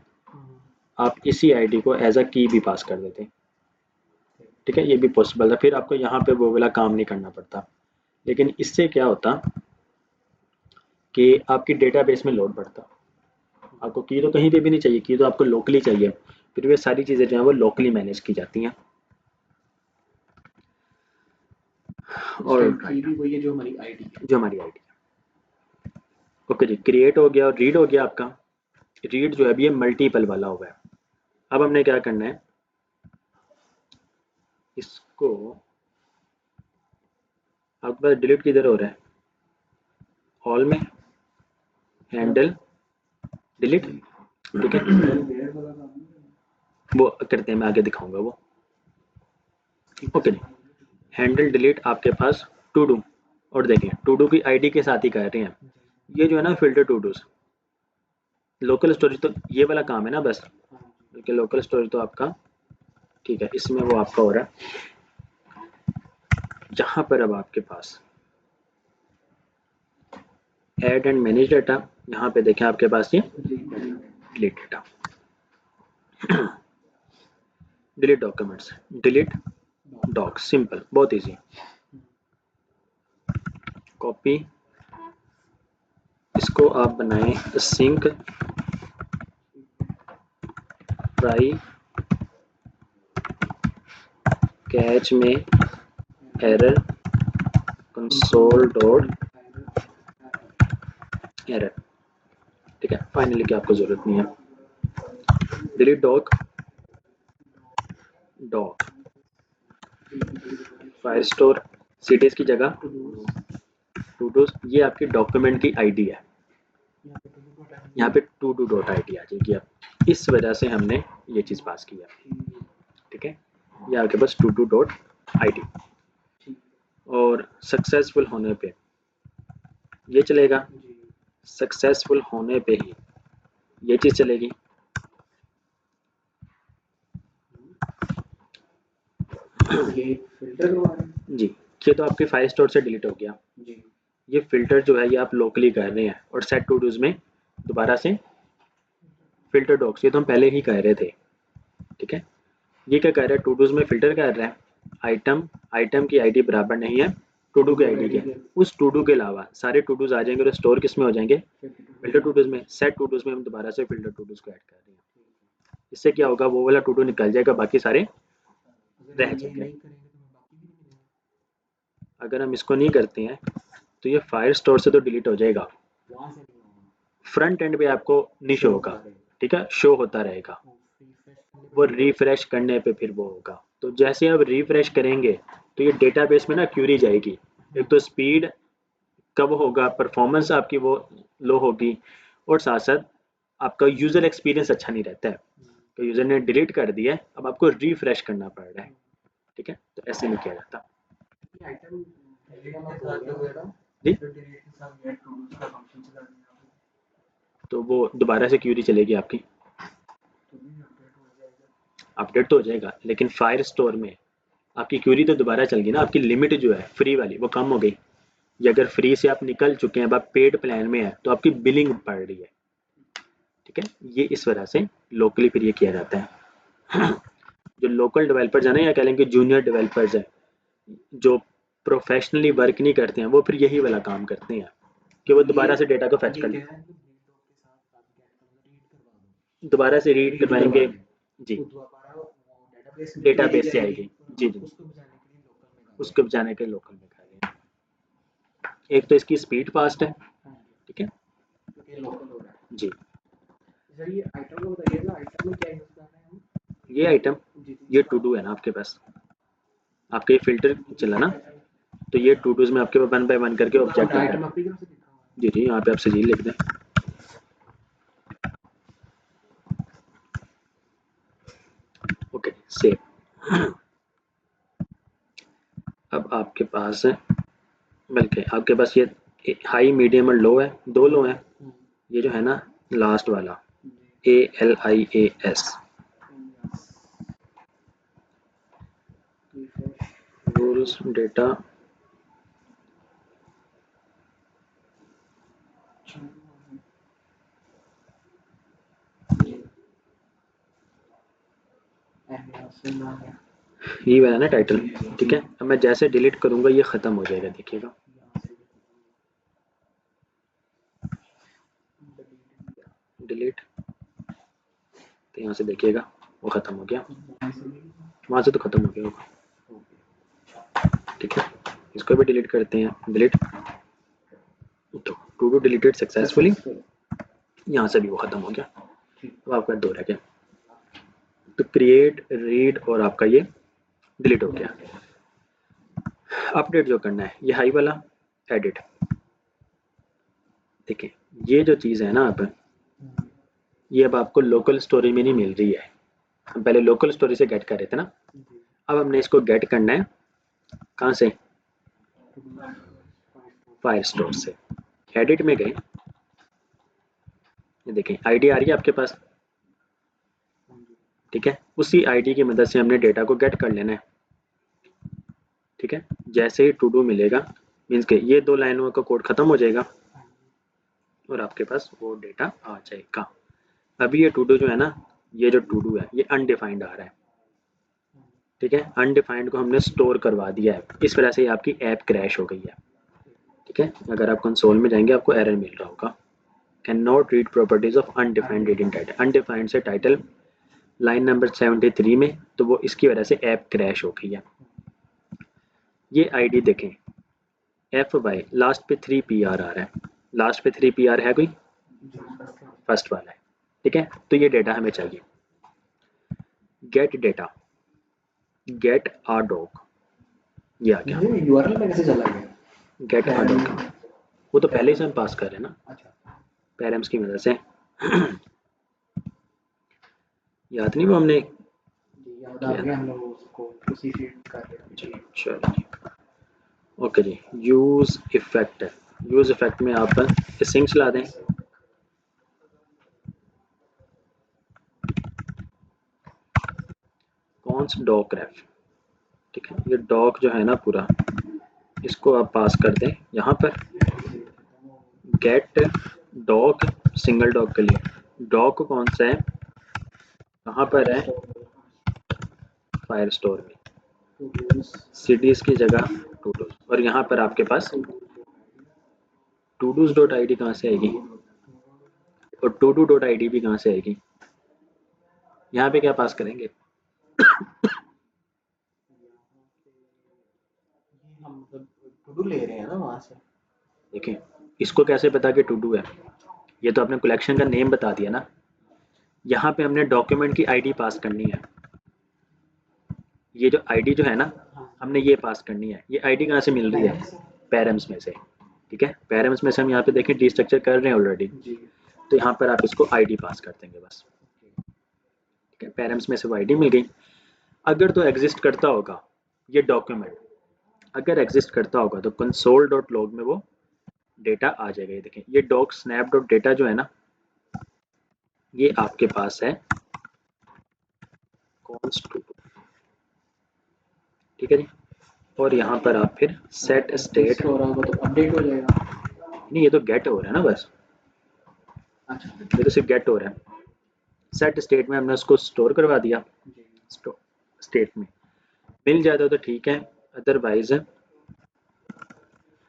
आप इसी आईडी को एज अ की भी पास कर देते, ठीक है, ये भी पॉसिबल है, फिर आपको यहाँ पे वो वाला काम नहीं करना पड़ता। लेकिन इससे क्या होता कि आपकी डेटाबेस में लोड बढ़ता, आपको की तो कहीं पे भी नहीं चाहिए, की तो आपको लोकली चाहिए, फिर वे सारी चीज़ें जो है वो लोकली मैनेज की जाती हैं। और की भी वही है जो हमारी आईडी है। जो हमारी आईडी है, ओके जी, क्रिएट हो गया और रीड हो गया आपका। रीड जो है अभी ये मल्टीपल वाला हुआ है। अब हमने क्या करना है, इसको आपके पास डिलीट किधर हो रहा है, ऑल में हैंडल डिलीट, ठीक है, वो करते हैं, मैं आगे दिखाऊंगा वो। ओके, हैंडल डिलीट आपके पास टू डू, और देखिए टू डू की आईडी के साथ ही कर रहे हैं। ये जो है ना filter to dos, local storage तो ये वाला काम है ना बस, क्योंकि लोकल स्टोरेज तो आपका ठीक है, इसमें वो आपका हो रहा है। जहां पर अब आपके पास ऐड एंड मैनेज डाटा, यहाँ पे देखें आपके पास ये delete data, delete documents, delete doc, simple, बहुत इजी। कॉपी, इसको आप बनाएं सिंक ट्राई कैच में एरर कंसोल डॉट एरर, ठीक है, फाइनली की आपको जरूरत नहीं है। Delete doc, doc Firestore सीटीज की जगह टू डू, ये आपकी डॉक्यूमेंट की आईडी है, यहाँ पे टू डू डॉट आईडी आ जाएगी। अब इस वजह से हमने ये चीज़ पास की है, ठीक है, ये आपके पास टू डू डॉट आईडी, और सक्सेसफुल होने पे ये चलेगा, सक्सेसफुल होने पे ही ये चीज़ चलेगी। ये फिल्टर हुआ है जी, ये तो आपके फाइल स्टोर से डिलीट हो गया जी। ये फिल्टर जो है ये आप लोकली कर रहे हैं, और सेट टू डूज में दोबारा से फिल्टर डॉक्स, ये तो हम पहले ही कर रहे थे, ठीक है। ये क्या कर रहा है, टू डूज में फिल्टर कर रहा है, आइटम, आइटम की आईडी बराबर नहीं है टू डू की आईडी के, उस टू डू के अलावा सारे टू डूज आ जाएंगे और स्टोर किस में हो जाएंगे, फिल्टर टू डूज में। सेट टू डूज में हम दोबारा से फिल्टर टू डूज को ऐड कर रहे हैं, इससे क्या होगा, वो वाला टू डू निकल जाएगा, बाकी सारे रह जाएंगे। अगर हम इसको नहीं करते हैं तो ये फायर स्टोर से तो डिलीट हो जाएगा, फ्रंट एंड पे आपको नहीं शो होगा, ठीक है, शो होता रहेगा, वो रिफ्रेश करने पे फिर वो होगा। तो जैसे आप रिफ्रेश करेंगे तो ये डेटाबेस में ना क्यूरी जाएगी, एक तो स्पीड कब होगा, परफॉर्मेंस आपकी वो लो होगी, और साथ साथ आपका यूजर एक्सपीरियंस अच्छा नहीं रहता है, तो यूजर ने डिलीट कर दिया, अब आपको रिफ्रेश करना पड़ रहा है, ठीक है, तो ऐसे नहीं किया जाता जी। तो वो दोबारा से क्यूरी चलेगी आपकी, अपडेट तो हो जाएगा, लेकिन फायर स्टोर में आपकी क्यूरी तो दोबारा चल गई ना, आपकी लिमिट जो है फ्री वाली वो कम हो गई, ये अगर फ्री से आप निकल चुके हैं, अब आप पेड प्लान में है तो आपकी बिलिंग पड़ रही है, ठीक है, ये इस वजह से लोकली फिर ये किया जाता है। जो लोकल डेवलपर्स है ना, या कह लेंगे जूनियर डेवलपर्स है, जो प्रोफेशनली वर्क नहीं करते हैं, वो फिर यही वाला काम करते हैं कि वो दोबारा से डेटा को फैच कर लें, दोबारा से रीड करवाएंगे जी, डेटाबेस से आएगी जी जी, उसको बचाने के लोकल में कर रहे हैं। एक तो इसकी स्पीड फास्ट है, ठीक है जी। ये आइटम, ये टू डू है ना आपके पास, आपके ये फिल्टर चला ना, तो ये टू डूज में आपके पास वन बाय वन करके ऑब्जेक्ट आता है जी जी, यहाँ पे आप सजील लिख दें, ओके सेव। अब आपके पास बल्कि आपके पास ये हाई मीडियम और लो है, दो लो है, ये जो है ना लास्ट वाला ALIAS रूल्स डेटा ये वाला ना टाइटल, ठीक है। अब मैं जैसे डिलीट करूंगा ये खत्म हो जाएगा, देखिएगा डिलीट, तो यहाँ से देखिएगा वो खत्म हो गया, वहां से तो खत्म हो गया होगा, ठीक है। इसको भी डिलीट करते हैं, डिलीट, तो टू डू डिलीटेड सक्सेसफुली, यहाँ से भी वो खत्म हो गया, अब आपका दो रह गया, तो क्रिएट, रीड और आपका ये डिलीट हो गया। अपडेट जो करना है ये हाई वाला एडिट, देखिए ये जो चीज़ है ना, अब ये अब आपको लोकल स्टोरी में नहीं मिल रही है। हम पहले लोकल स्टोरी से गेट कर रहे थे ना, अब हमने इसको गेट करना है कहाँ से? फायर स्टोर से। एडिट में गए, ये देखें आईडी आ रही है आपके पास, ठीक है। उसी आईडी की मदद से हमने डेटा को गेट कर लेना है, ठीक है। जैसे ही टू डू मिलेगा, मीन्स के ये 2 लाइनों का कोड खत्म हो जाएगा और आपके पास वो डेटा आ जाएगा। अभी ये टू डू जो है ना, ये जो टू डू है ये अनडिफाइंड आ रहा है, ठीक है। अनडिफाइंड को हमने स्टोर करवा दिया है, इस वजह से आपकी ऐप क्रैश हो गई है, ठीक है। अगर आप कंसोल में जाएंगे आपको एरर मिल रहा होगा, can not read properties of undefined reading title. Undefined से टाइटल लाइन नंबर 73 में, तो वो इसकी वजह से ऐप क्रैश हो गई है। ये आईडी देखें, एफ वाई लास्ट पे 3 PR आ रहा है, लास्ट पे 3 PR है कोई? फर्स्ट वाला है, ठीक है। तो ये डेटा हमें चाहिए। गेट डेटा, गेट आ डॉग, ये आ गया। ये यूआरएल में कैसे चला गया? गेट आ डॉग वो तो पहले से हम पास कर रहे हैं ना, अच्छा, पैरम्स की मदद से। याद नहीं वो हमने जी याद आ गया, हम लोग उसको उसी फीड कर रहे थे। जी, चलो ओके जी। यूज इफेक्ट, यूज इफेक्ट में आप सिंक चला दें, कॉन्स डॉक रेफ, ठीक है। ये डॉक जो है ना पूरा, इसको आप पास कर दें यहाँ पर। गेट डॉक, सिंगल डॉक के लिए डॉक कौन सा है, कहाँ पर है? फायर स्टोर में, सीडीज की जगह टूडूज, और यहाँ पर आपके पास टूडूज डॉट आई डी कहाँ से आएगी, और टूडू डॉट आई डी भी कहाँ से आएगी? यहाँ पे क्या पास करेंगे? हम मतलब टू डू ले रहे हैं ना वहाँ से। देखें, इसको कैसे पता कि टू डू है? ये तो आपने कलेक्शन का नेम बता दिया ना। यहाँ पे हमने डॉक्यूमेंट की आईडी पास करनी है, ये जो आईडी जो है ना, हमने ये पास करनी है। ये आईडी कहाँ से मिल रही है? पैरम्स में से, ठीक है। पैरम्स में से हम यहाँ पे देखें डी स्ट्रक्चर कर रहे हैं ऑलरेडी, तो यहाँ पर आप इसको आईडी पास कर देंगे बस, ठीक है। पैरम्स में से वो आईडी मिल गई। अगर तो एग्जिस्ट करता होगा ये डॉक्यूमेंट, अगर एग्जिस्ट करता होगा तो कंसोल डॉट लॉग में वो डेटा आ जाएगा। ये देखें, ये डॉक स्नैप डॉट डेटा जो है ना, ये आपके पास है कॉन्स्ट टू, ठीक है जी। और यहाँ पर आप फिर सेट स्टेट, हो रहा होगा तो अपडेट हो जाएगा। नहीं ये तो गेट हो रहा है ना बस, अच्छा, ये तो सिर्फ गेट हो रहा है। सेट स्टेट में हमने उसको स्टोर करवा दिया, स्टेट में मिल जाता तो ठीक है, otherwise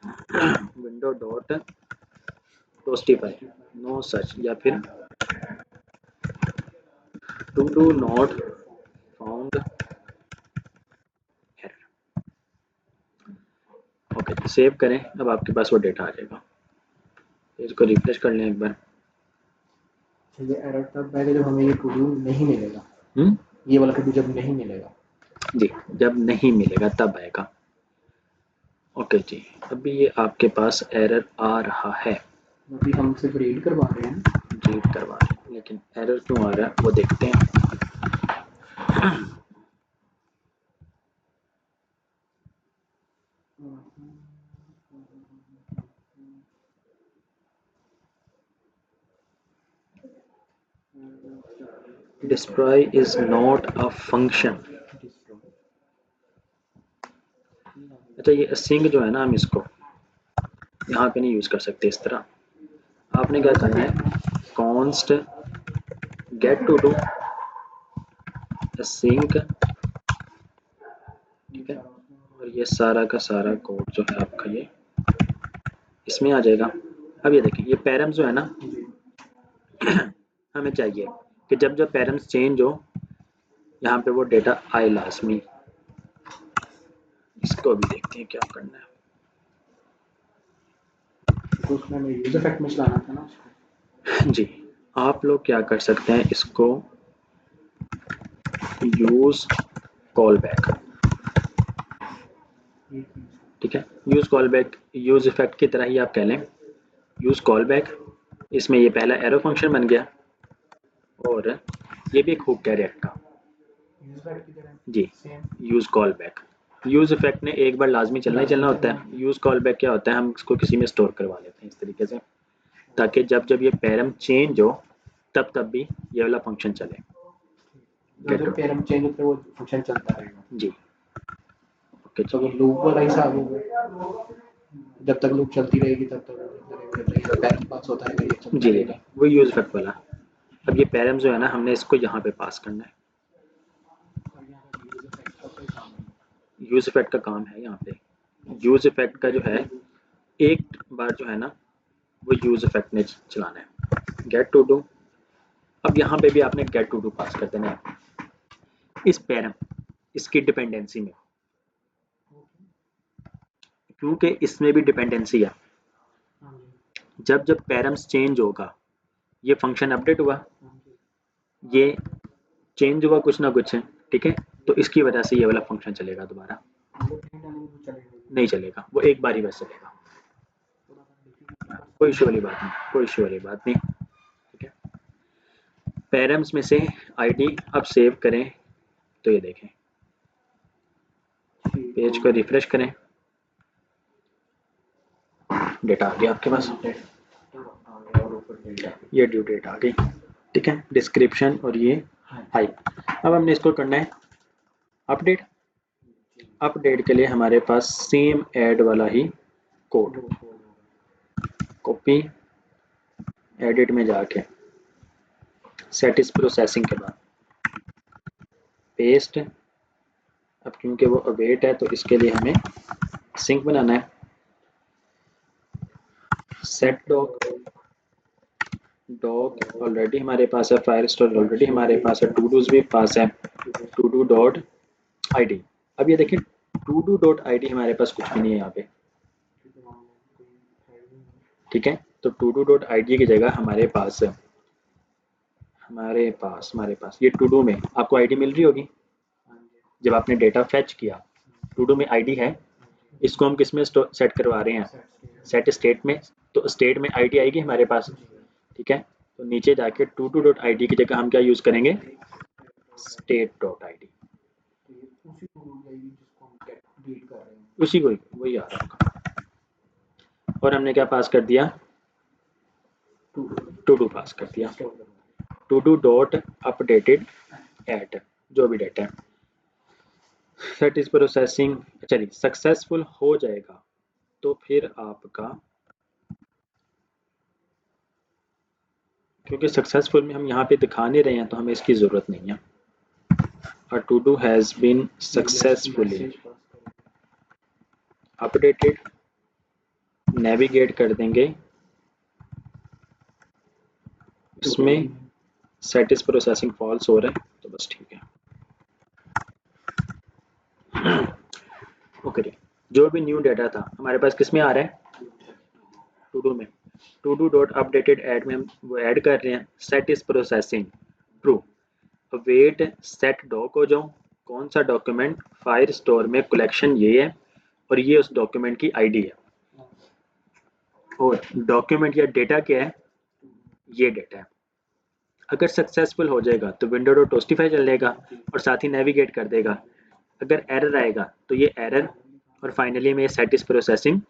window dot toastify no such, या फिर to do not found error. Okay, save करें, अब आपके पास वो डेटा आ जाएगा। इसको रिफ्रेश कर लें एक बार। ये एरर तब आएगा जब हमें ये टू डू नहीं मिलेगा। ये वाला टू डू जब नहीं मिलेगा जी, जब नहीं मिलेगा तब आएगा। ओके जी, अभी ये आपके पास एरर आ रहा है, अभी हम सिर्फ रीड करवा रहे हैं। रीड करवा रहे हैं, लेकिन एरर क्यों आ रहा है वो देखते हैं। Destroy is not a function. अच्छा, ये सिंग जो है ना, हम इसको यहाँ पे नहीं यूज कर सकते इस तरह। आपने क्या करना है, const get to do sync, ठीक है। और ये सारा का सारा कोड जो है आपका ये इसमें आ जाएगा। अब ये देखिए, ये पैरम जो है ना, हमें चाहिए कि जब जब पैरम्स चेंज हो यहाँ पे वो डेटा आए लाजमी। इसको भी देखते हैं क्या करना है। तो उसमें हमें यूज इफेक्ट में चलाना था ना उसको। जी, आप लोग क्या कर सकते हैं, इसको यूज कॉल बैक, ठीक है। यूज कॉल बैक यूज इफेक्ट की तरह ही आप कह लें, यूज कॉल बैक, इसमें ये पहला एरो फंक्शन बन गया और ये भी एक हुक है रिएक्ट का। जी, यूज कॉल बैक। यूज इफेक्ट ने एक बार लाजमी चलना ही चलना होता है। यूज कॉल बैक क्या होता है, हम इसको किसी में स्टोर करवा लेते हैं इस तरीके से, ताकि जब जब ये पैरम चेंज हो तब तब भी ये वाला फंक्शन चले। जब पैरम चेंज होता है वो फंक्शन चलता रहेगा। जी ओके। तो लूप वाला हिसाब होगा, जब तक लूप चलती रहेगी तब तक पैरम पास होता रहेगा, ये चलता जी रहेगा। वो यूज इफेक्ट वाला। अब ये पैरम जो है ना, हमने इसको यहाँ पे पास करना है। यूज इफेक्ट का काम है यहाँ पे, यूज इफेक्ट का जो है एक बार जो है ना वो यूज इफेक्ट ने चलाना है। गेट टू डू, अब यहाँ पे भी आपने गेट टू डू पास कर देना है इस पैरम, इसकी डिपेंडेंसी में, क्योंकि इसमें भी डिपेंडेंसी है। जब जब पैरम्स चेंज होगा, ये फंक्शन अपडेट हुआ, ये चेंज हुआ कुछ ना कुछ, ठीक है, तो इसकी वजह से ये वाला फंक्शन चलेगा, दोबारा नहीं चलेगा, वो एक बार ही बस चलेगा। कोई इशू वाली बात नहीं, कोई इशू वाली बात नहीं, ठीक है। पैरम्स में से आईडी अब सेव करें तो ये देखें, पेज को रिफ्रेश करें, डेटा आ गया आपके पास, ये ड्यू डेट आ गई, ठीक है, डिस्क्रिप्शन और ये हाइप। अब हमने इसको करना है अपडेट। अपडेट के लिए हमारे पास सेम ऐड वाला ही कोड, कॉपी, एडिट में जाके सेट इज प्रोसेसिंग के बाद पेस्ट। अब क्योंकि वो अवेट है तो इसके लिए हमें सिंक बनाना है। सेट डॉग ऑलरेडी हमारे पास है, फायरस्टोर ऑलरेडी हमारे पास है, टू डूज भी पास है, to do dot I D. अब ये देखिए to do dot I D हमारे पास कुछ भी नहीं है यहाँ पे, ठीक है। तो to do dot I D की जगह हमारे पास ये टू डू में आपको आईडी मिल रही होगी जब आपने डेटा फेच किया, टू डू में आईडी है। इसको हम किस में सेट करवा रहे हैं, सेट स्टेट में, तो स्टेट में आईडी आएगी हमारे पास, ठीक है। तो नीचे जाके to do dot I D की जगह हम क्या यूज करेंगे, स्टेट डॉट आई डी, उसी को वही आ रहा होगा। और हमने क्या पास कर दिया, टू डू पास कर दिया, to do dot updated at, जो भी डेटा है सेट इज प्रोसेसिंग। चलिए सक्सेसफुल हो जाएगा तो फिर आपका, क्योंकि सक्सेसफुल में हम यहाँ पे दिखा नहीं रहे हैं तो हमें इसकी ज़रूरत नहीं है। और to do has been successfully updated, navigate कर देंगे इसमें, सेट इज प्रोसेसिंग फॉल्स हो रहा है तो बस ठीक है। ओके, जो भी न्यू डाटा था हमारे पास किस में आ रहा है, टू डू में, to do dot updated add में हम वो ऐड कर रहे हैं, set is processing true, wait set doc हो जाओ, कौन सा डॉक्यूमेंट, फायर स्टोर में कलेक्शन ये है और ये उस डॉक्यूमेंट की आईडी है, और डॉक्यूमेंट या डेटा क्या है, ये डेटा है। अगर सक्सेसफुल हो जाएगा तो विंडो डॉट टोस्टिफाई चलेगा और साथ ही नेविगेट कर देगा। अगर एरर आएगा तो ये एरर, और फाइनली में सेट इज प्रोसेसिंग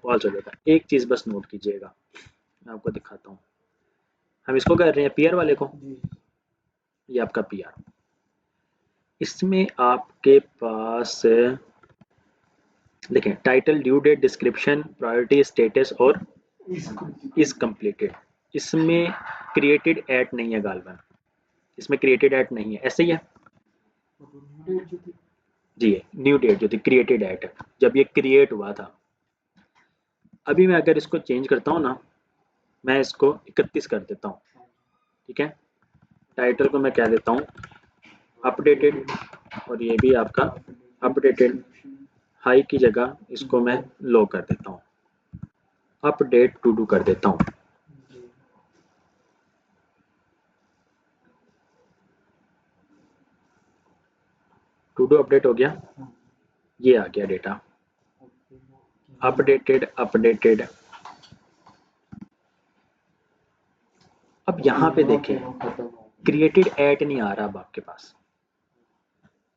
फॉल्स हो जाएगा। एक चीज़ बस नोट कीजिएगा, मैं आपको दिखाता हूँ। हम इसको कर रहे हैं पीआर वाले को, ये आपका पीआर, इसमें आपके पास देखें title, due date, description, priority, status और इज कंप्लीटेड। इसमें क्रिएटेड एट नहीं है गालबन, इसमें क्रिएटेड एट नहीं है, ऐसे ही है जी। न्यू डेट जो थी क्रिएटेड एट, जब ये क्रिएट हुआ था। अभी मैं अगर इसको चेंज करता हूँ ना, मैं इसको 31 कर देता हूँ, ठीक है। टाइटल को मैं कह देता हूँ अपडेटेड, और ये भी आपका अपडेटेड, हाई की जगह इसको मैं लो कर देता हूँ, अपडेट टू डू कर देता हूँ। टू डू अपडेट हो गया, ये आ गया डेटा अपडेटेड अपडेटेड, अब यहाँ पे देखें क्रिएटेड एट नहीं आ रहा अब आपके पास,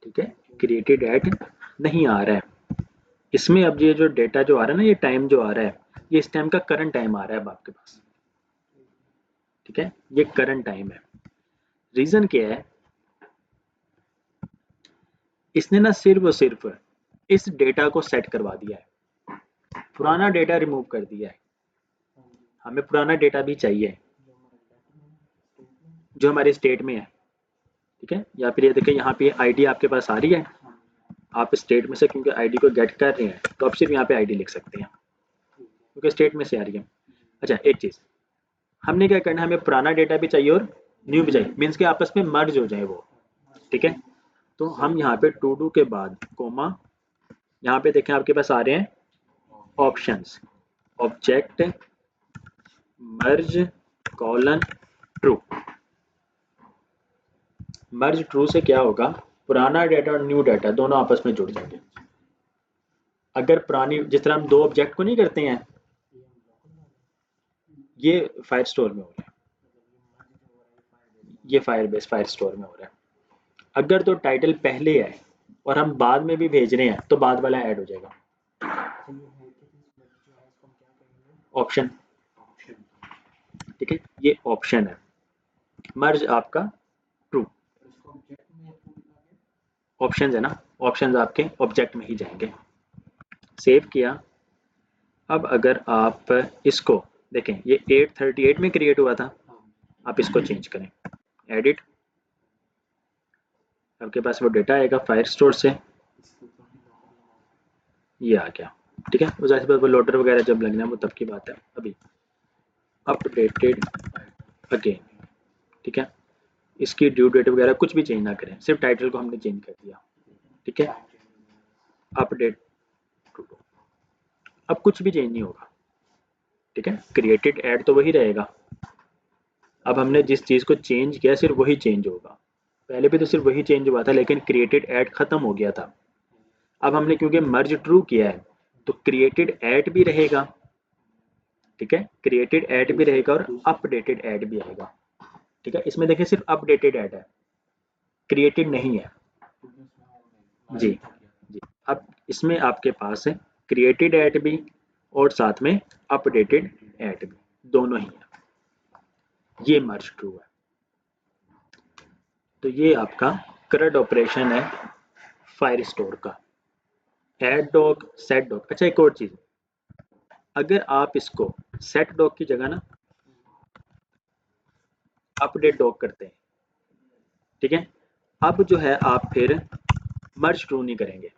ठीक है, क्रिएटेड एट नहीं आ रहा है इसमें। अब ये जो डेटा जो आ रहा है ना, ये टाइम जो आ रहा है, ये इस टाइम का करंट टाइम आ रहा है अब आपके पास, ठीक है, ये करंट टाइम है। रीजन क्या है, इसने ना सिर्फ और सिर्फ इस डेटा को सेट करवा दिया है, पुराना डेटा रिमूव कर दिया है। हमें पुराना डेटा भी चाहिए जो हमारे स्टेट में है, ठीक है। या फिर ये देखिए यहाँ पे आईडी आपके पास आ रही है, आप स्टेट में से क्योंकि आईडी को गेट कर रहे हैं तो आप सिर्फ यहाँ पे आईडी लिख सकते हैं क्योंकि स्टेट में से आ रही है। अच्छा, एक चीज़ हमने क्या करना है, हमें पुराना डेटा भी चाहिए और न्यू भी चाहिए, मीन्स के आपस में मर्ज हो जाए वो, ठीक है। तो हम यहाँ पे टू डू के बाद कोमा, यहाँ पे देखें आपके पास आ रहे हैं ऑप्शंस, ऑब्जेक्ट मर्ज कॉलन ट्रू। मर्ज ट्रू से क्या होगा, पुराना डेटा और न्यू डाटा दोनों आपस में जुड़ जाएंगे। अगर पुरानी, जिस तरह हम दो ऑब्जेक्ट को नहीं करते हैं, ये फायर स्टोर में हो रहा है, ये फायरबेस फायर स्टोर में हो रहा है। अगर तो टाइटल पहले है और हम बाद में भी भेज रहे हैं तो बाद वाला ऐड हो जाएगा, ऑप्शन, ठीक है, ये ऑप्शन है। मर्ज आपका ट्रू, ऑप्शन है ना, ऑप्शन आपके ऑब्जेक्ट में ही जाएंगे। सेव किया। अब अगर आप इसको देखें, ये 838 में क्रिएट हुआ था, आप इसको चेंज करें, एडिट, आपके पास वो डेटा आएगा फायर स्टोर से, ये आ गया, ठीक है। उस ऐसे वो लोडर वगैरह जब लगना है वो तब की बात है। अभी अपडेटेड अगेन, ठीक है, इसकी ड्यू डेट वगैरह कुछ भी चेंज ना करें, सिर्फ टाइटल को हमने चेंज कर दिया, ठीक है। अपडेट टू, अब कुछ भी चेंज नहीं होगा, ठीक है, क्रिएटेड ऐड तो वही रहेगा। अब हमने जिस चीज़ को चेंज किया सिर्फ वही चेंज होगा, पहले भी तो सिर्फ वही चेंज हुआ था लेकिन क्रिएटेड ऐड खत्म हो गया था। अब हमने क्योंकि मर्ज ट्रू किया है तो क्रिएटेड ऐड भी रहेगा, ठीक है, क्रिएटेड ऐड भी रहेगा और अपडेटेड ऐड भी आएगा, ठीक है। इसमें देखिए सिर्फ अपडेटेड ऐड है, क्रिएटेड नहीं है जी जी। अब इसमें आपके पास है क्रिएटेड ऐड भी और साथ में अपडेटेड ऐड भी, दोनों ही है, ये मर्ज ट्रू है। तो ये आपका करंट ऑपरेशन है फायर स्टोर का, ऐड डॉग सेट डॉग। अच्छा, एक और चीज, अगर आप इसको सेट डॉग की जगह ना अपडेट डॉग करते हैं, ठीक है, अब जो है आप फिर मर्ज ट्रू नहीं करेंगे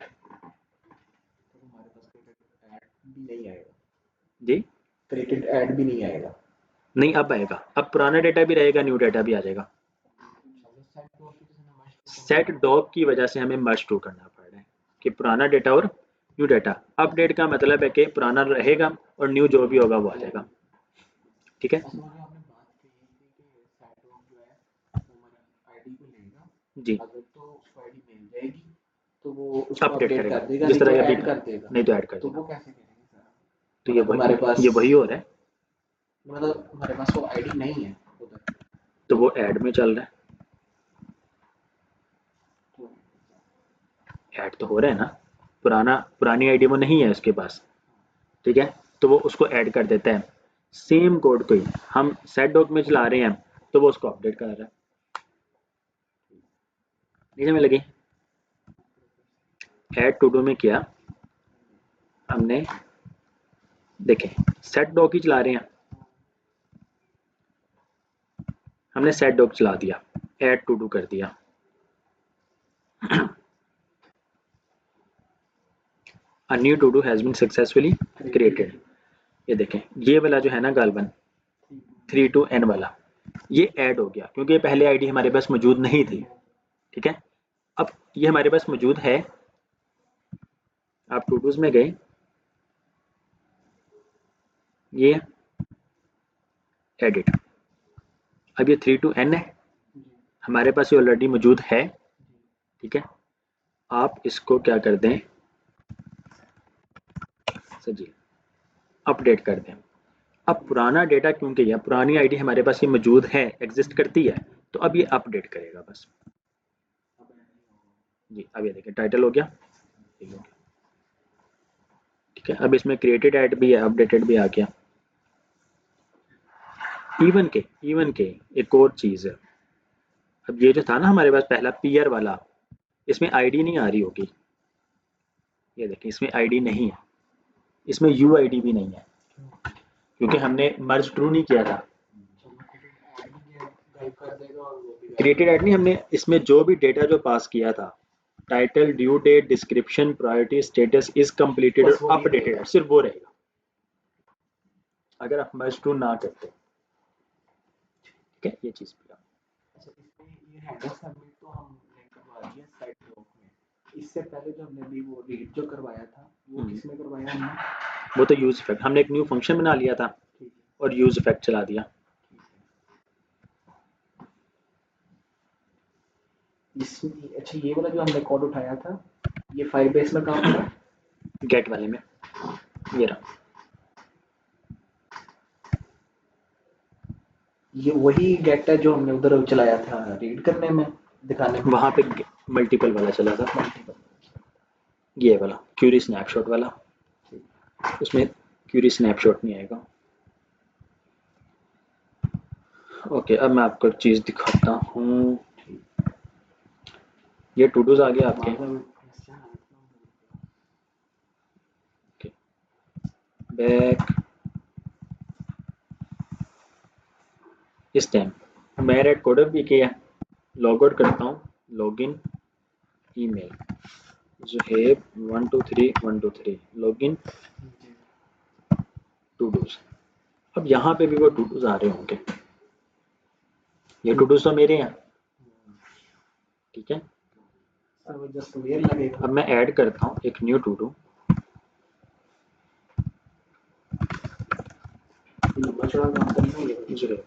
नहीं आएगा जी, क्रिएटेड ऐड भी नहीं आएगा, नहीं अब आएगा, अब पुराना डेटा भी रहेगा, न्यू डेटा भी आ जाएगा। सेट डॉग की वजह से हमें मर्ज ट्रू करना पड़ रहा है कि पुराना डेटा और न्यू डेटा, अपडेट का मतलब है कि पुराना रहेगा और न्यू जो भी होगा वो आ जाएगा, ठीक है जी। अगर तो उसको आईडी मिल जाएगी तो वो उसको अपडेट अपडेट करेगा कर देगा, जिस नहीं तो तरह ऐड अभी, कर देगा, नहीं तो ऐड कर तो देगा, वो कैसे करेंगे सर? तो ये हमारे पास ये वही हो रहा है, मतलब हमारे पास वो आईडी नहीं है उधर, तो वो ऐड में चल रहा है, ऐड तो हो रहा है ना, पुरानी आईडी वो नहीं है उसके पास, ठीक है, तो वो उसको ऐड कर देता है। सेम कोड को ही हम सेट डॉक में चला रहे हैं तो वो उसको अपडेट कर रहा है, नहीं समझ लगी। ऐड टू डू में किया हमने, देखें सेट डॉक ही चला रहे हैं, हमने सेट डॉक चला दिया, ऐड टू डू कर दिया, a new to do has been successfully created। ये देखें, ये वाला जो है ना गालबन 3 to n वाला, ये ऐड हो गया क्योंकि पहले आईडी हमारे पास मौजूद नहीं थी, ठीक है। अब ये हमारे पास मौजूद है, आप टू डूज में गए, ये एडिट, अब ये 3 to n है, हमारे पास ये ऑलरेडी मौजूद है, ठीक है। आप इसको क्या कर दें, सजी अपडेट कर दें, अब पुराना डेटा क्योंकि या पुरानी आईडी हमारे पास ये मौजूद है, एग्जिस्ट करती है, तो अब ये अपडेट करेगा बस। जी अब ये देखिए टाइटल हो गया, ठीक है। अब इसमें क्रिएटेड ऐड भी है, अपडेटेड भी आ गया। इवन के एक और चीज़ है, अब ये जो था ना हमारे पास पहला पीयर वाला, इसमें आईडी नहीं आ रही होगी, ये देखिए इसमें आईडी नहीं है, इसमें यू आईडी भी नहीं है, क्योंकि हमने मर्ज ट्रू नहीं किया था। क्रिएटेड ऐड नहीं, हमने इसमें जो भी डेटा जो पास किया था, title, due date, description, priority, status is completed और अपडेटेड, सिर्फ वो रहेगा अगर आप मर्ज ट्रू ना करते, ठीक है। ये चीज़ भी अच्छा, इसमें ये हेडर सबमिट तो हमने करवा दिया साइट ब्लॉक में। इससे पहले जो हमने अभी वो रीड जो करवाया था, वो किसमें करवाया हमने? वो तो यूज इफेक्ट, हमने एक न्यू फंक्शन बना लिया था और यूज इफेक्ट चला दिया। इसमें अच्छा, ये वाला जो हमने कोड उठाया था, ये फायरबेस में काम था, गेट वाले में ये रहा, ये वही गेट है जो हमने उधर चलाया था रीड करने में, दिखाने में। वहां पे मल्टीपल वाला चला था, ये वाला क्यूरी स्नैपशॉट वाला, उसमें क्यूरी स्नैपशॉट नहीं आएगा। ओके, अब मैं आपको एक चीज़ दिखाता हूँ, ये टू डूज आ गया आपके, बैक इस टाइम मैं रेड कोडर भी किया, लॉग आउट करता हूँ, login email Zuheb 123 login to dos. अब यहाँ पे भी वो टू डूज आ रहे होंगे, ये टू डूज तो मेरे हैं, ठीक है। अब मैं ऐड करता हूँ एक न्यू टू डू,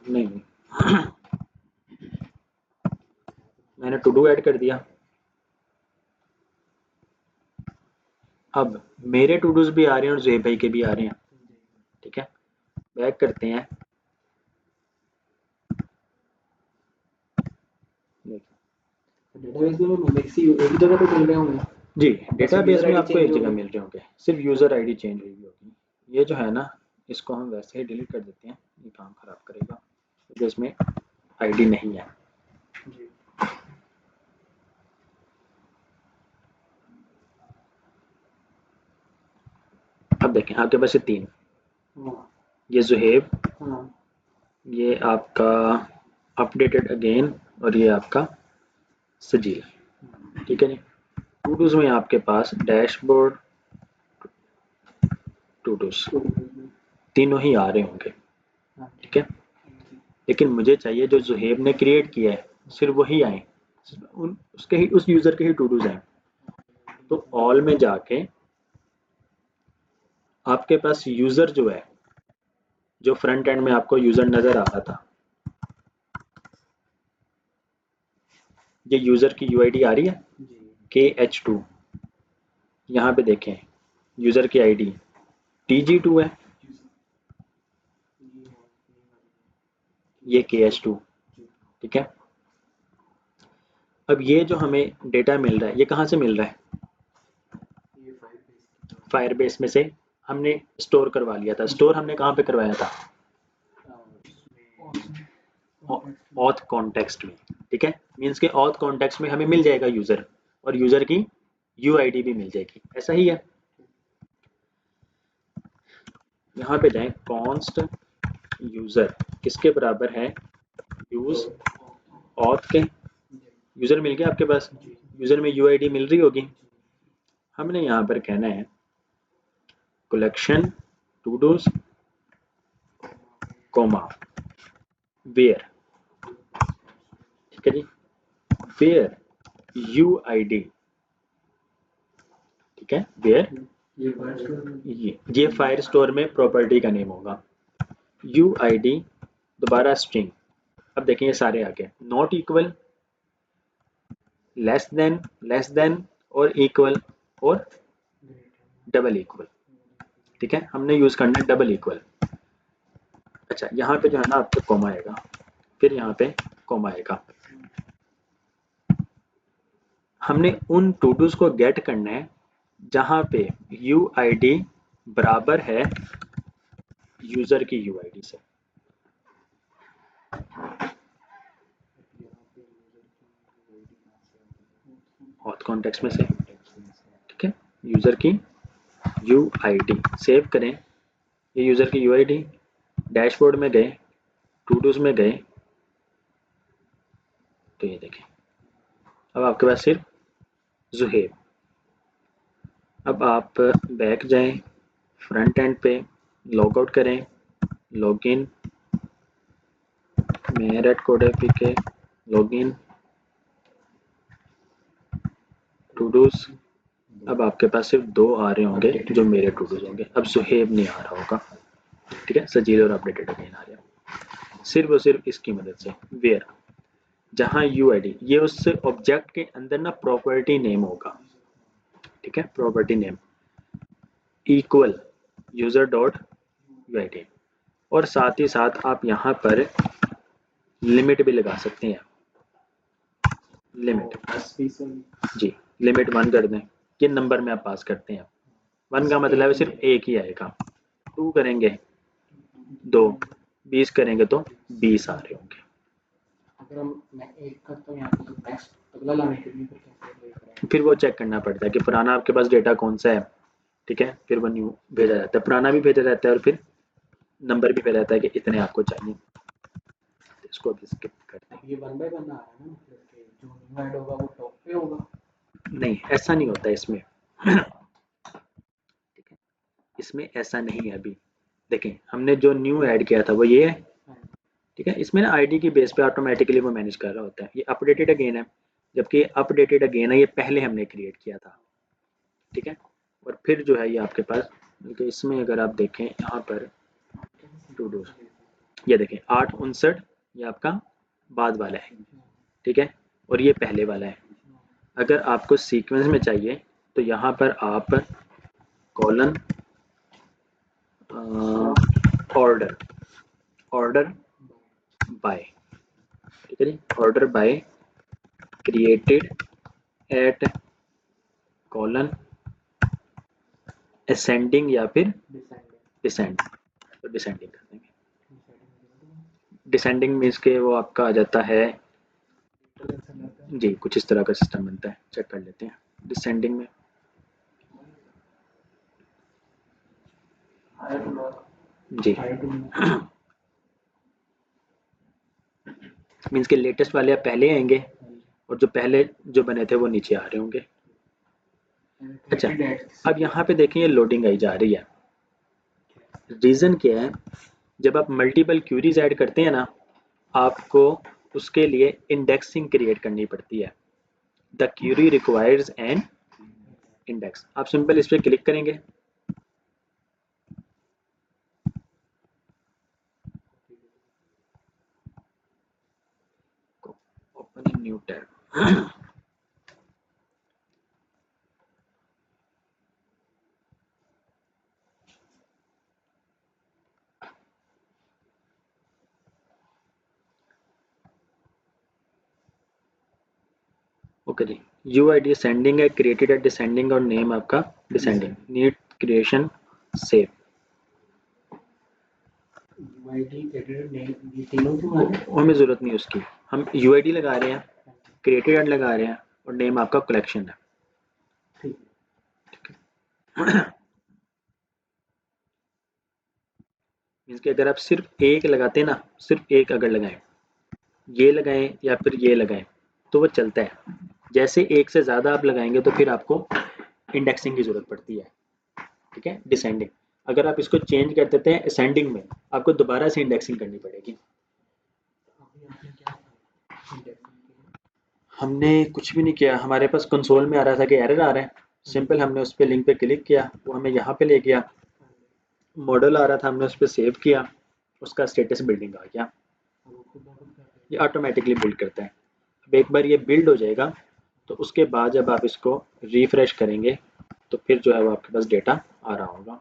नहीं मैंने टू डू ऐड कर दिया। अब मेरे टू डूज भी आ रहे हैं और जुहेब भाई के भी आ रहे हैं, ठीक है। बैक करते हैं, डेटाबेस में एक जगह पे मिल रहे होंगे। जी डेटाबेस में आपको एक जगह मिल रहे होंगे, सिर्फ यूज़र आईडी चेंज हुई होगी। ये जो है ना, इसको हम वैसे ही डिलीट कर देते हैं, ये काम ख़राब करेगा क्योंकि इसमें आईडी नहीं है। अब देखें आपके पास ये तीन, ये जुहेब, ये आपका अपडेटेड अगेन, और ये आपका सजील, ठीक है जी। टू डूज में आपके पास डैशबोर्ड, टू डूज तीनों ही आ रहे होंगे, ठीक है। लेकिन मुझे चाहिए जो जुहेब ने क्रिएट किया है सिर्फ वही आए, उसके ही उस यूज़र के ही टू डूज आए। तो ऑल में जाके आपके पास यूज़र जो है, जो फ्रंट एंड में आपको यूज़र नज़र आ रहा था, ये यूज़र की यूआईडी आ रही है KH2, यहाँ पे देखें यूज़र की आईडी TG2 है, ये KH2, ठीक है। अब ये जो हमें डेटा मिल रहा है, ये कहाँ से मिल रहा है? फायरबेस में से हमने स्टोर करवा लिया था। स्टोर हमने कहाँ पे करवाया था? ऑथ कॉन्टेक्स्ट में, ठीक है। मीन्स के ऑथ कॉन्टेक्स्ट में हमें मिल जाएगा यूज़र, और यूज़र की यूआईडी भी मिल जाएगी, ऐसा ही है। यहाँ पे जाएं, कॉन्स्ट यूज़र किसके बराबर है? यूज़ ऑथ के, यूज़र मिल गया आपके पास, यूज़र में यूआईडी मिल रही होगी। हमने यहाँ पर कहना है collection to dos comma where, ठीक है जी, वेयर यूआईडी, ठीक है। वेयर ये फायर स्टोर में प्रॉपर्टी का नेम होगा, यूआईडी दोबारा स्ट्रिंग। अब देखें ये सारे आ गए, नॉट इक्वल, लेस देन और इक्वल और डबल इक्वल, ठीक है। हमने यूज करना है डबल इक्वल। अच्छा, यहाँ पे जो है ना आपको कॉमा आएगा, फिर यहाँ पे कॉमा आएगा। हमने उन टू डूज को गेट करना है जहाँ पे UID बराबर है यूजर की UID से। ऑथ कॉन्टेक्स्ट में से, ठीक है, यूजर की UID सेव करें। ये यूजर की UID, डैशबोर्ड में गए, टू डूज में गए, तो ये देखें अब आपके पास सिर्फ जुहेब। अब आप बैक जाएं, फ्रंट एंड पे लॉग आउट करें, लॉगिन, मेरे code APK, login, to dos. अब आपके पास सिर्फ 2 आ रहे होंगे जो मेरे टू डूज होंगे। अब जुहेब नहीं आ रहा होगा, ठीक है, सजील और अपडेटेड अगेन आ रहा, सिर्फ और सिर्फ इसकी मदद से। वेयर, जहाँ UID, ये उस ऑब्जेक्ट के अंदर ना प्रॉपर्टी नेम होगा, ठीक है, property name equal user dot UID, और साथ ही साथ आप यहाँ पर लिमिट भी लगा सकते हैं। लिमिट जी, लिमिट 1 कर दें, किन नंबर में आप पास करते हैं। 1 का मतलब है सिर्फ एक ही आएगा, 2 करेंगे 2, 20 करेंगे तो 20 आ रहे होंगे। अगर मैं एक करता हूँ यहाँ पे तो नेक्स्ट अगला लाने के लिए फिर कैसे वेट करें? फिर वो चेक करना पड़ता है कि पुराना आपके पास डेटा कौन सा है, ठीक है, फिर वो न्यू भेजा जाता है, पुराना भी भेजा जाता है और फिर नंबर भी भेजा जाता है कि इतने आपको चाहिए। इसको अभी स्किप करते हैं। ये 1 बाय 1 आ रहा है ना, मतलब कि जो न्यू ऐड होगा वो टॉप पे होगा। नहीं, ऐसा नहीं होता इसमें ठीक है, इसमें ऐसा नहीं है। अभी देखें, हमने जो न्यू ऐड किया था वो ये है, ठीक है, इसमें ना आईडी की बेस पे ऑटोमेटिकली वो मैनेज कर रहा होता है। ये अपडेटेड अगेन है, जबकि अपडेटेड अगेन है ये पहले हमने क्रिएट किया था, ठीक है। और फिर जो है ये आपके पास, बल्कि इसमें अगर आप देखें यहाँ पर टू डूज, ये देखें 8:59 ये आपका बाद वाला है, ठीक है, और ये पहले वाला है। अगर आपको सीक्वेंस में चाहिए तो यहाँ पर आप कॉलन ऑर्डर, ऑर्डर बाय, ठीक है जी, order by created at colon ascending या फिर डिसेंड, तो डिसेंडिंग कर देंगे। डिसेंडिंग मीन्स के वो आपका आ जाता है जी, कुछ इस तरह का सिस्टम बनता है, चेक कर लेते हैं डिसेंडिंग में। जी मीन्स के लेटेस्ट वाले पहले आएंगे और जो पहले जो बने थे वो नीचे आ रहे होंगे। अच्छा, अब यहाँ पे देखें ये लोडिंग आई जा रही है, रीज़न क्या है, जब आप मल्टीपल क्यूरीज ऐड करते हैं ना, आपको उसके लिए इंडेक्सिंग क्रिएट करनी पड़ती है। The query requires an index. आप सिंपल इस पर क्लिक करेंगे, ओपन न्यू टैब, ओके जी। UID असेंडिंग है, क्रिएटेड है डिसेंडिंग और नेम आपका descending, need creation save. UID editor name ये तीनों क्यों आ रहे हैं? हमें ज़रूरत नहीं उसकी, हम UID लगा रहे हैं, क्रिएटेड लगा रहे हैं और नेम आपका कलेक्शन है, ठीक मीन्स कि अगर आप सिर्फ एक लगाते हैं ना, सिर्फ एक अगर लगाएं, ये लगाएं या फिर ये लगाएं तो वो चलता है। जैसे एक से ज़्यादा आप लगाएंगे तो फिर आपको इंडेक्सिंग की ज़रूरत पड़ती है, ठीक है, डिसेंडिंग। अगर आप इसको चेंज कर देते हैं असेंडिंग में, आपको दोबारा से इंडेक्सिंग करनी पड़ेगी। अभी आपने क्या किया? हमने कुछ भी नहीं किया, हमारे पास कंसोल में आ रहा था कि एरर आ रहा है, सिंपल हमने उस पर लिंक पे क्लिक किया, वो हमें यहाँ पे ले गया, मॉडल आ रहा था, हमने उस पर सेव किया, उसका स्टेटस बिल्डिंग आ गया, ये ऑटोमेटिकली बिल्ड करता है। अब एक बार ये बिल्ड हो जाएगा तो उसके बाद जब आप इसको रिफ्रेश करेंगे तो फिर जो है वो आपके पास डेटा आ रहा होगा।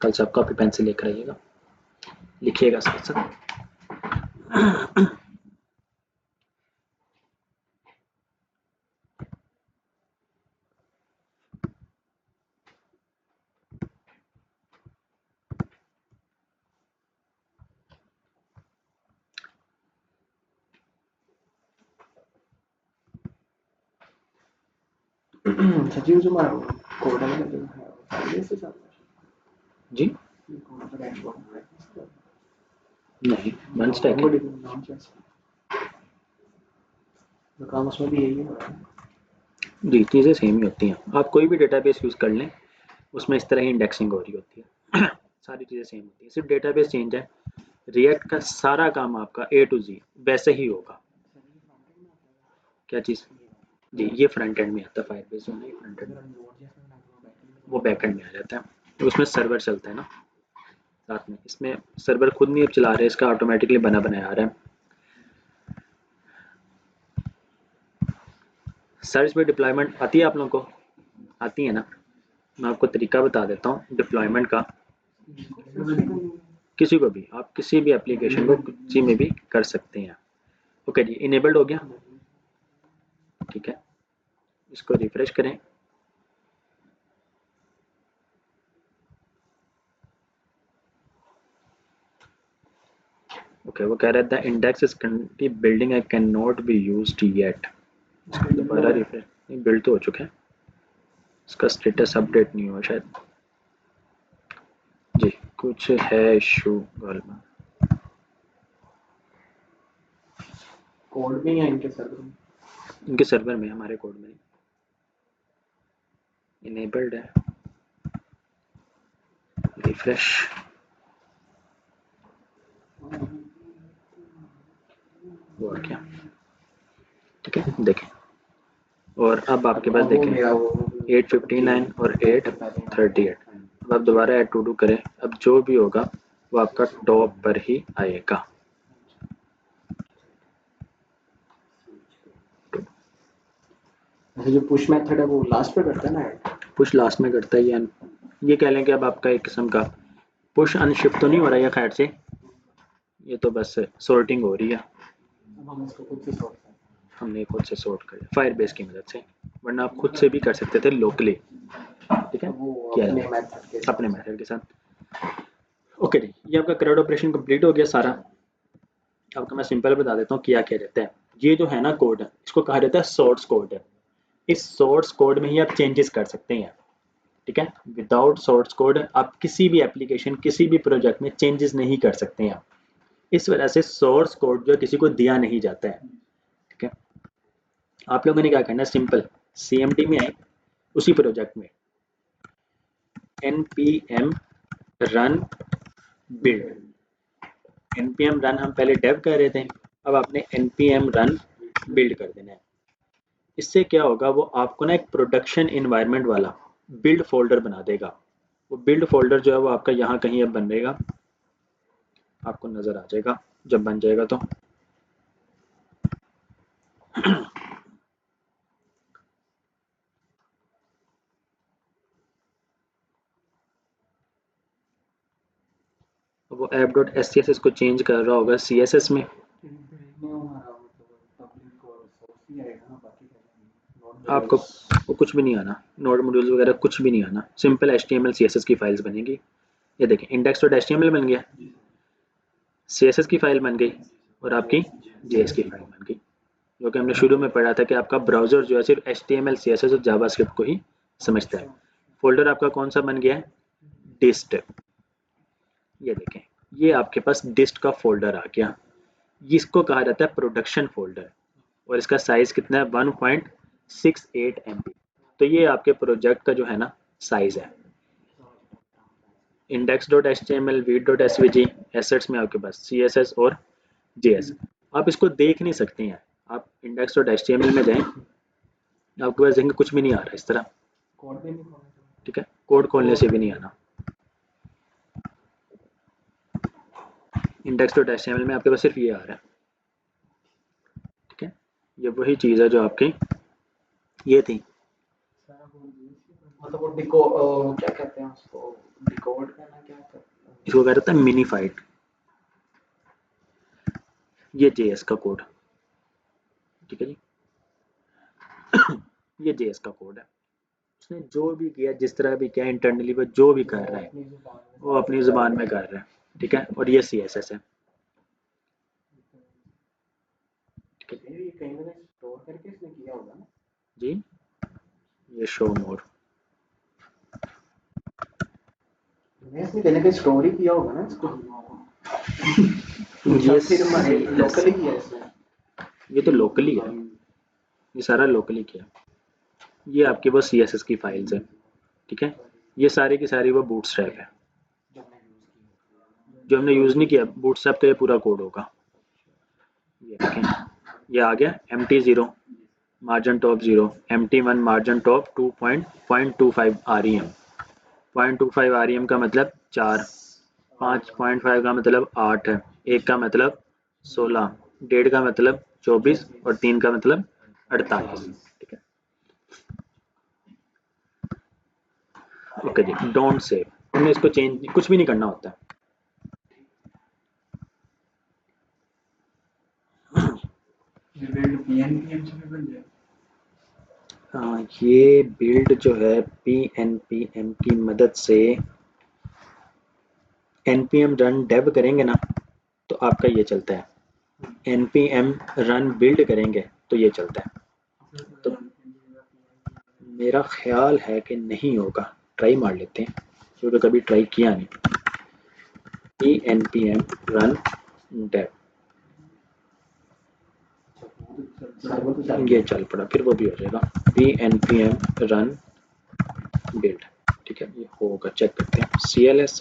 कल सब कॉपी पेंसिल लेकर आइएगा, लिखिएगा साथ साथ। सचिव जो मारो कोड में जो है ये से सब जी नहीं, वन स्टैक है। काम उसमें भी यही है। जी, चीज़ें सेम ही होती हैं। आप कोई भी डेटाबेस यूज़ कर लें, उसमें इस तरह ही इंडेक्सिंग हो रही होती है। सारी चीज़ें सेम होती हैं, सिर्फ डेटाबेस चेंज है। रिएक्ट का सारा काम आपका A to Z वैसे ही होगा। क्या चीज़? जी, ये फ्रंट एंड में आता है। फायरबेस जो है ना, फ्रंट एंड, वो बैक एंड में आ जाता है। तो उसमें सर्वर चलता है ना साथ में। इसमें सर्वर खुद नहीं अब चला रहे, इसका ऑटोमेटिकली बना बनाया आ रहा है। सर्च पे डिप्लॉयमेंट आती है आप लोगों को? आती है ना? मैं आपको तरीका बता देता हूँ डिप्लॉयमेंट का। किसी को भी, आप किसी भी एप्लीकेशन को किसी में भी कर सकते हैं। ओके जी, इनेबल्ड हो गया। ठीक है, इसको रिफ्रेश करें। ओके, वो कह रहा था index is currently building and can not be used yet. इसको दोबारा रिफ्रेश, नहीं बिल्ड तो हो चुका है, इसका स्टेटस अपडेट नहीं हुआ शायद। जी, कुछ है इशू में। कोड में या इनके सर्वर में? इनके सर्वर में, हमारे कोड में इनेबल्ड है। रिफ्रेश, हुआ क्या? ठीक है, देखें। और अब आपके पास देखें 859 और 838। अब आप दोबारा ऐड टू डू करें, अब जो भी होगा वो आपका टॉप पर ही आएगा। जो पुश मेथड है वो लास्ट पे करता है ना? पुश लास्ट में करता है, या ये कह लें कि अब आपका एक किस्म का पुश अनशिफ्ट तो नहीं हो रहा है खैर से, ये तो बस सॉर्टिंग हो रही है। अब हम इसको खुद से सॉर्ट करते हैं। हमने खुद से सॉर्ट कर लिया फायरबेस की मदद से, वरना आप खुद से भी कर सकते थे लोकली। ठीक है, वो अपने मेथड के साथ। ओके जी, ये आपका CRUD ऑपरेशन कंप्लीट हो गया सारा। आपको मैं सिंपल बता देता हूँ क्या क्या रहता है। ये जो है ना कोड, इसको कहा जाता है सोर्स कोड। इस सोर्स कोड में ही आप चेंजेस कर सकते हैं। ठीक है, विदाउट सोर्स कोड आप किसी भी एप्लीकेशन, किसी भी प्रोजेक्ट में चेंजेस नहीं कर सकते हैं। इस वजह से सोर्स कोड जो किसी को दिया नहीं जाता है। ठीक है, आप लोगों ने क्या करना है, सिंपल CMD में आए, उसी प्रोजेक्ट में npm run build, npm run हम पहले डेव कर रहे थे, अब आपने npm run build कर देना है। इससे क्या होगा, वो आपको ना एक प्रोडक्शन इन्वायरमेंट वाला बिल्ड फोल्डर बना देगा। वो बिल्ड फोल्डर जो है वो आपका यहाँ कहीं अब बनेगा, आपको नजर आ जाएगा जब बन जाएगा तो। वो app.scss को चेंज कर रहा होगा CSS में। आपको वो कुछ भी नहीं आना, नोड मॉड्यूल्स वगैरह कुछ भी नहीं आना, सिंपल HTML CSS की फाइल्स बनेगी। ये देखें, index.html बन गया, CSS की फाइल बन गई, और आपकी JS की फाइल बन गई। जो कि हमने शुरू में पढ़ा था कि आपका ब्राउजर जो है सिर्फ HTML CSS और जावास्क्रिप्ट को ही समझता है। फोल्डर आपका कौन सा बन गया है, डिस्ट। ये देखें, ये आपके पास डिस्ट का फोल्डर आ गया। इसको कहा जाता है प्रोडक्शन फोल्डर, और इसका साइज कितना है, 1.68 MB। तो ये आपके प्रोजेक्ट का जो है ना साइज है। index.html, read.svg, एसेट्स में आपके पास CSS और JS। आप इसको देख नहीं सकते हैं, आप index.html में जाएं, आपके पास देखेंगे कुछ भी नहीं आ रहा इस तरह। ठीक है, कोड खोलने से भी नहीं आना। index.html में आपके पास सिर्फ ये आ रहा है। ठीक है, ये वही चीज़ है जो आपकी ये थी। मतलब वो डिको क्या कहते हैं उसको, डिकोड करना क्या कहते हैं? इसको कह रहा था मिनीफाइड। ये JS का कोड, ठीक है जी। ये JS का कोड है। उसने जो भी किया, जिस तरह भी किया, इंटरनली वो जो भी कर रहा है अपनी जुबान में वो अपनी ज़ुबान में कर रहा है, ठीक है। और ये CSS है, ठीक है ये कहीं मैंने स्टोर करके इसने किया होगा ना। जी। ये शो मोर, मैं इसने कहीं ना कहीं स्टोर ही किया होगा ना इसको। ये या फिर हमारे CS लोकली किया इसने। ये तो लोकली है, ये सारा लोकली किया। ये आपके पास CSS की फाइल्स है, ठीक है। ये सारी की सारी वो बूटस्ट्रैप है, जो हमने यूज़ नहीं किया। बूटस्ट्रैप तो ये पूरा कोड होगा। ये देखें, ये आ गया MT0 margin top 0, MT1 margin top 2.25 REM। 0.25 REM का मतलब 4, 5.5 का मतलब 8 है, 1 का मतलब 16, 1.5 का मतलब 24 और 3 का मतलब 48, ठीक है। ओके जी, डोंट सेव, हमने इसको चेंज कुछ भी नहीं करना होता। ये बिल्ड पीएनपीएम से भी बन जाए। ये बिल्ड जो है PNPM की मदद से npm रन डेव करेंगे ना तो आपका ये चलता है। npm रन बिल्ड करेंगे तो ये चलता है। तो मेरा ख्याल है कि नहीं होगा, ट्राई मार लेते हैं क्योंकि कभी ट्राई किया नहीं। npm रन डेव, ये चल पड़ा, फिर वो भी हो जाएगा। npm रन बिल्ड, ठीक है। ये होगा, चेक करते हैं। CLS,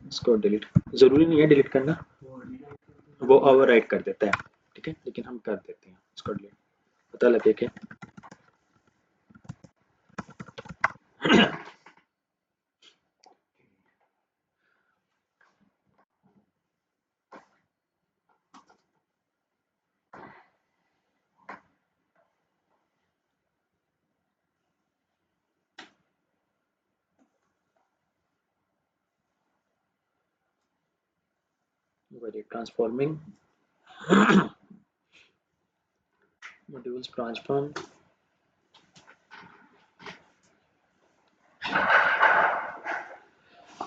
इसको डिलीट, ज़रूरी नहीं है डिलीट करना, वो ओवरराइट कर देता है, ठीक है। लेकिन हम कर देते हैं इसको डिलीट, पता लगे कि very transforming modules transform।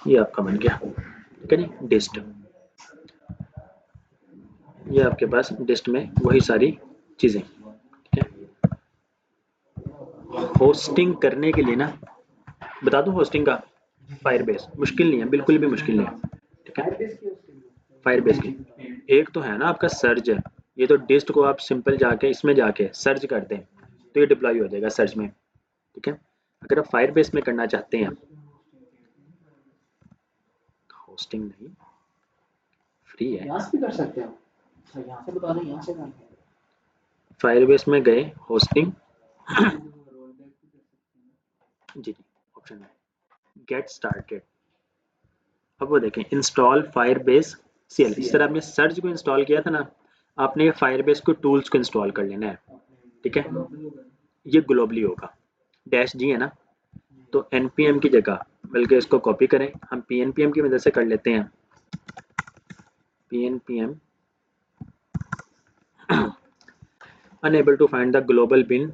ये आपका बन गया, ठीक है जी। डिस्ट, ये आपके पास डिस्ट में वही सारी चीज़ें, ठीक है। होस्टिंग करने के लिए ना, बता दूं होस्टिंग का, फायरबेस मुश्किल नहीं है, बिल्कुल भी मुश्किल नहीं है, ठीक है। फायरबेस की उसकी फायरबेस की एक तो है ना आपका सर्च है, ये तो डिस्ट को आप सिंपल जाके इसमें जाके सर्च कर दें तो ये डिप्लॉय हो जाएगा सर्च में, ठीक है। अगर आप फायरबेस में करना चाहते हैं, होस्टिंग नहीं, फ्री है। यहाँ से भी कर सकते हो। अच्छा यहाँ से बता दें, यहाँ से करना है। फायरबेस में गए, होस्टिंग, जी जी, ऑप्शन है गेट स्टार्टेड। अब वो देखें, इंस्टॉल फायरबेस CL। जिस तरह आपने सर्च को इंस्टॉल किया था ना, आपने फायरबेस को टूल्स को इंस्टॉल कर लेना है, ठीक है। ये ग्लोबली होगा, -G है ना, तो npm की जगह, बल्कि इसको कॉपी करें, हम pnpm की मदद से कर लेते हैं। pnpm unable to find the global bin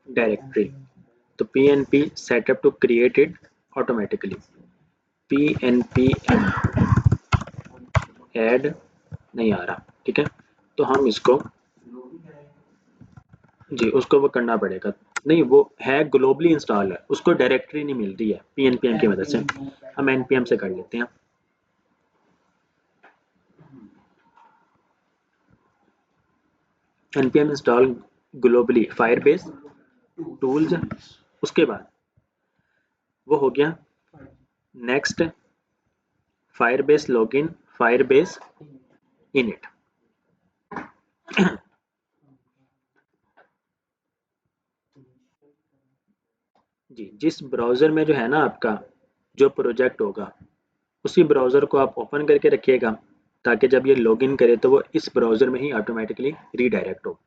directory, तो pnp setup to create it automatically, pnpm add नहीं आ रहा, ठीक है। तो हम इसको, जी उसको वो करना पड़ेगा। नहीं, वो है ग्लोबली इंस्टॉल है, उसको डायरेक्टरी नहीं मिल रही है pnpm की मदद से, हम npm से कर लेते हैं। npm install globally Firebase tools, उसके बाद वो हो गया next Firebase login, Firebase init. जी, जिस ब्राउज़र में जो है ना आपका जो प्रोजेक्ट होगा, उसी ब्राउज़र को आप ओपन करके रखिएगा, ताकि जब ये लॉगिन करे तो वो इस ब्राउज़र में ही ऑटोमेटिकली रीडायरेक्ट हो।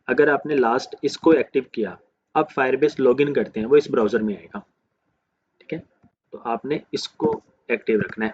अगर आपने लास्ट इसको एक्टिव किया अब फायरबेस लॉगिन करते हैं वो इस ब्राउज़र में आएगा, ठीक है। तो आपने इसको एक्टिव रखना है।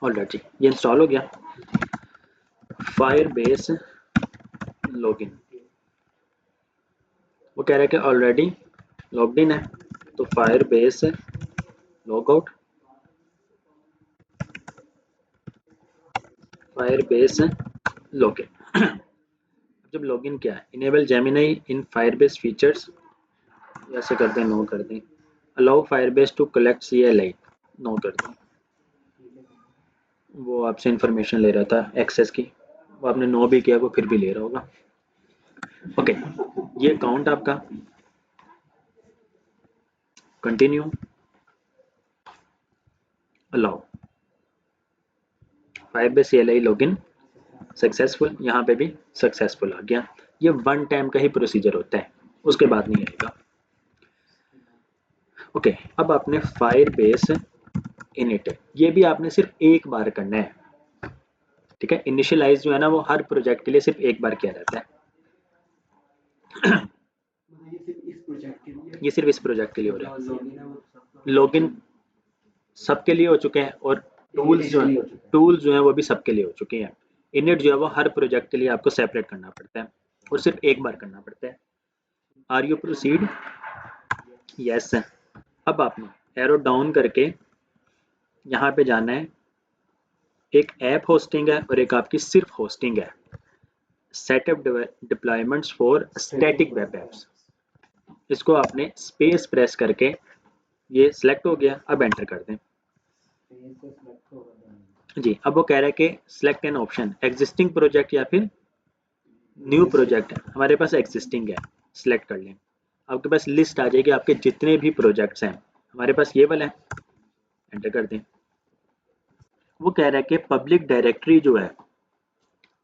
ऑलराइट जी, ये इंस्टॉल हो गया फायरबेस लॉगिन। वो कह रहा है कि ऑलरेडी लॉग्ड इन है, तो Firebase log out, Firebase login. जब लॉगिन किया है, enable Gemini in Firebase features, ऐसे कर दें, नो कर दें। Allow Firebase to collect CLI, no कर दें। वो आपसे इंफॉर्मेशन ले रहा था एक्सेस की, वो आपने नो भी किया, वो फिर भी ले रहा होगा। ओके, ये अकाउंट आपका, continue, allow, Firebase CLI login successful, यहाँ पे भी सक्सेसफुल आ गया। ये वन टाइम का ही प्रोसीजर होता है, उसके बाद नहीं आएगा। ओके, अब आपने फायरबेस इनिट, ये भी आपने सिर्फ एक बार करना है, ठीक है। इनिशियलाइज जो है ना वो हर प्रोजेक्ट के लिए सिर्फ एक बार किया जाता है। ये सिर्फ इस प्रोजेक्ट के लिए हो रहा है। लॉगिन सबके लिए हो चुके हैं और टूल्स जो है वो भी सबके लिए हो चुके हैं। इनिट जो है वो हर प्रोजेक्ट के लिए आपको सेपरेट करना पड़ता है और सिर्फ एक बार करना पड़ता है। Are you proceed, yes. अब आपने एरो डाउन करके यहाँ पे जाना है, एक ऐप होस्टिंग है और एक आपकी सिर्फ होस्टिंग है। Setup deployments for static web apps, इसको आपने स्पेस प्रेस करके, ये सिलेक्ट हो गया, अब एंटर कर दें जी। अब वो कह रहा है कि select an option, existing project या फिर न्यू प्रोजेक्ट। हमारे पास एग्जिस्टिंग है, सिलेक्ट कर लें। आपके पास लिस्ट आ जाएगी आपके जितने भी प्रोजेक्ट्स हैं, हमारे पास ये वाला है, एंटर कर दें। वो कह रहा है कि पब्लिक डायरेक्टरी जो है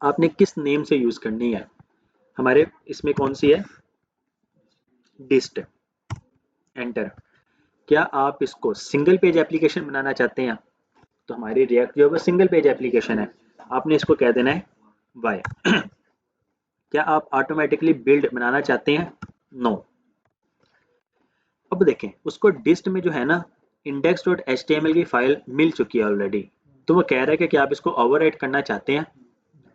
आपने किस नेम से यूज करनी है। हमारे इसमें कौन सी है, डिस्ट, एंटर। क्या आप इसको सिंगल पेज एप्लीकेशन बनाना चाहते हैं, तो हमारी रिएक्ट जो है वो सिंगल पेज एप्लीकेशन है, आपने इसको कह देना है वाई। क्या आप ऑटोमेटिकली बिल्ड बनाना चाहते हैं, नो। अब देखें, उसको डिस्ट में जो है ना index.html की फाइल मिल चुकी है ऑलरेडी, तो वो कह रहा है कि क्या आप इसको ओवरराइट करना चाहते हैं,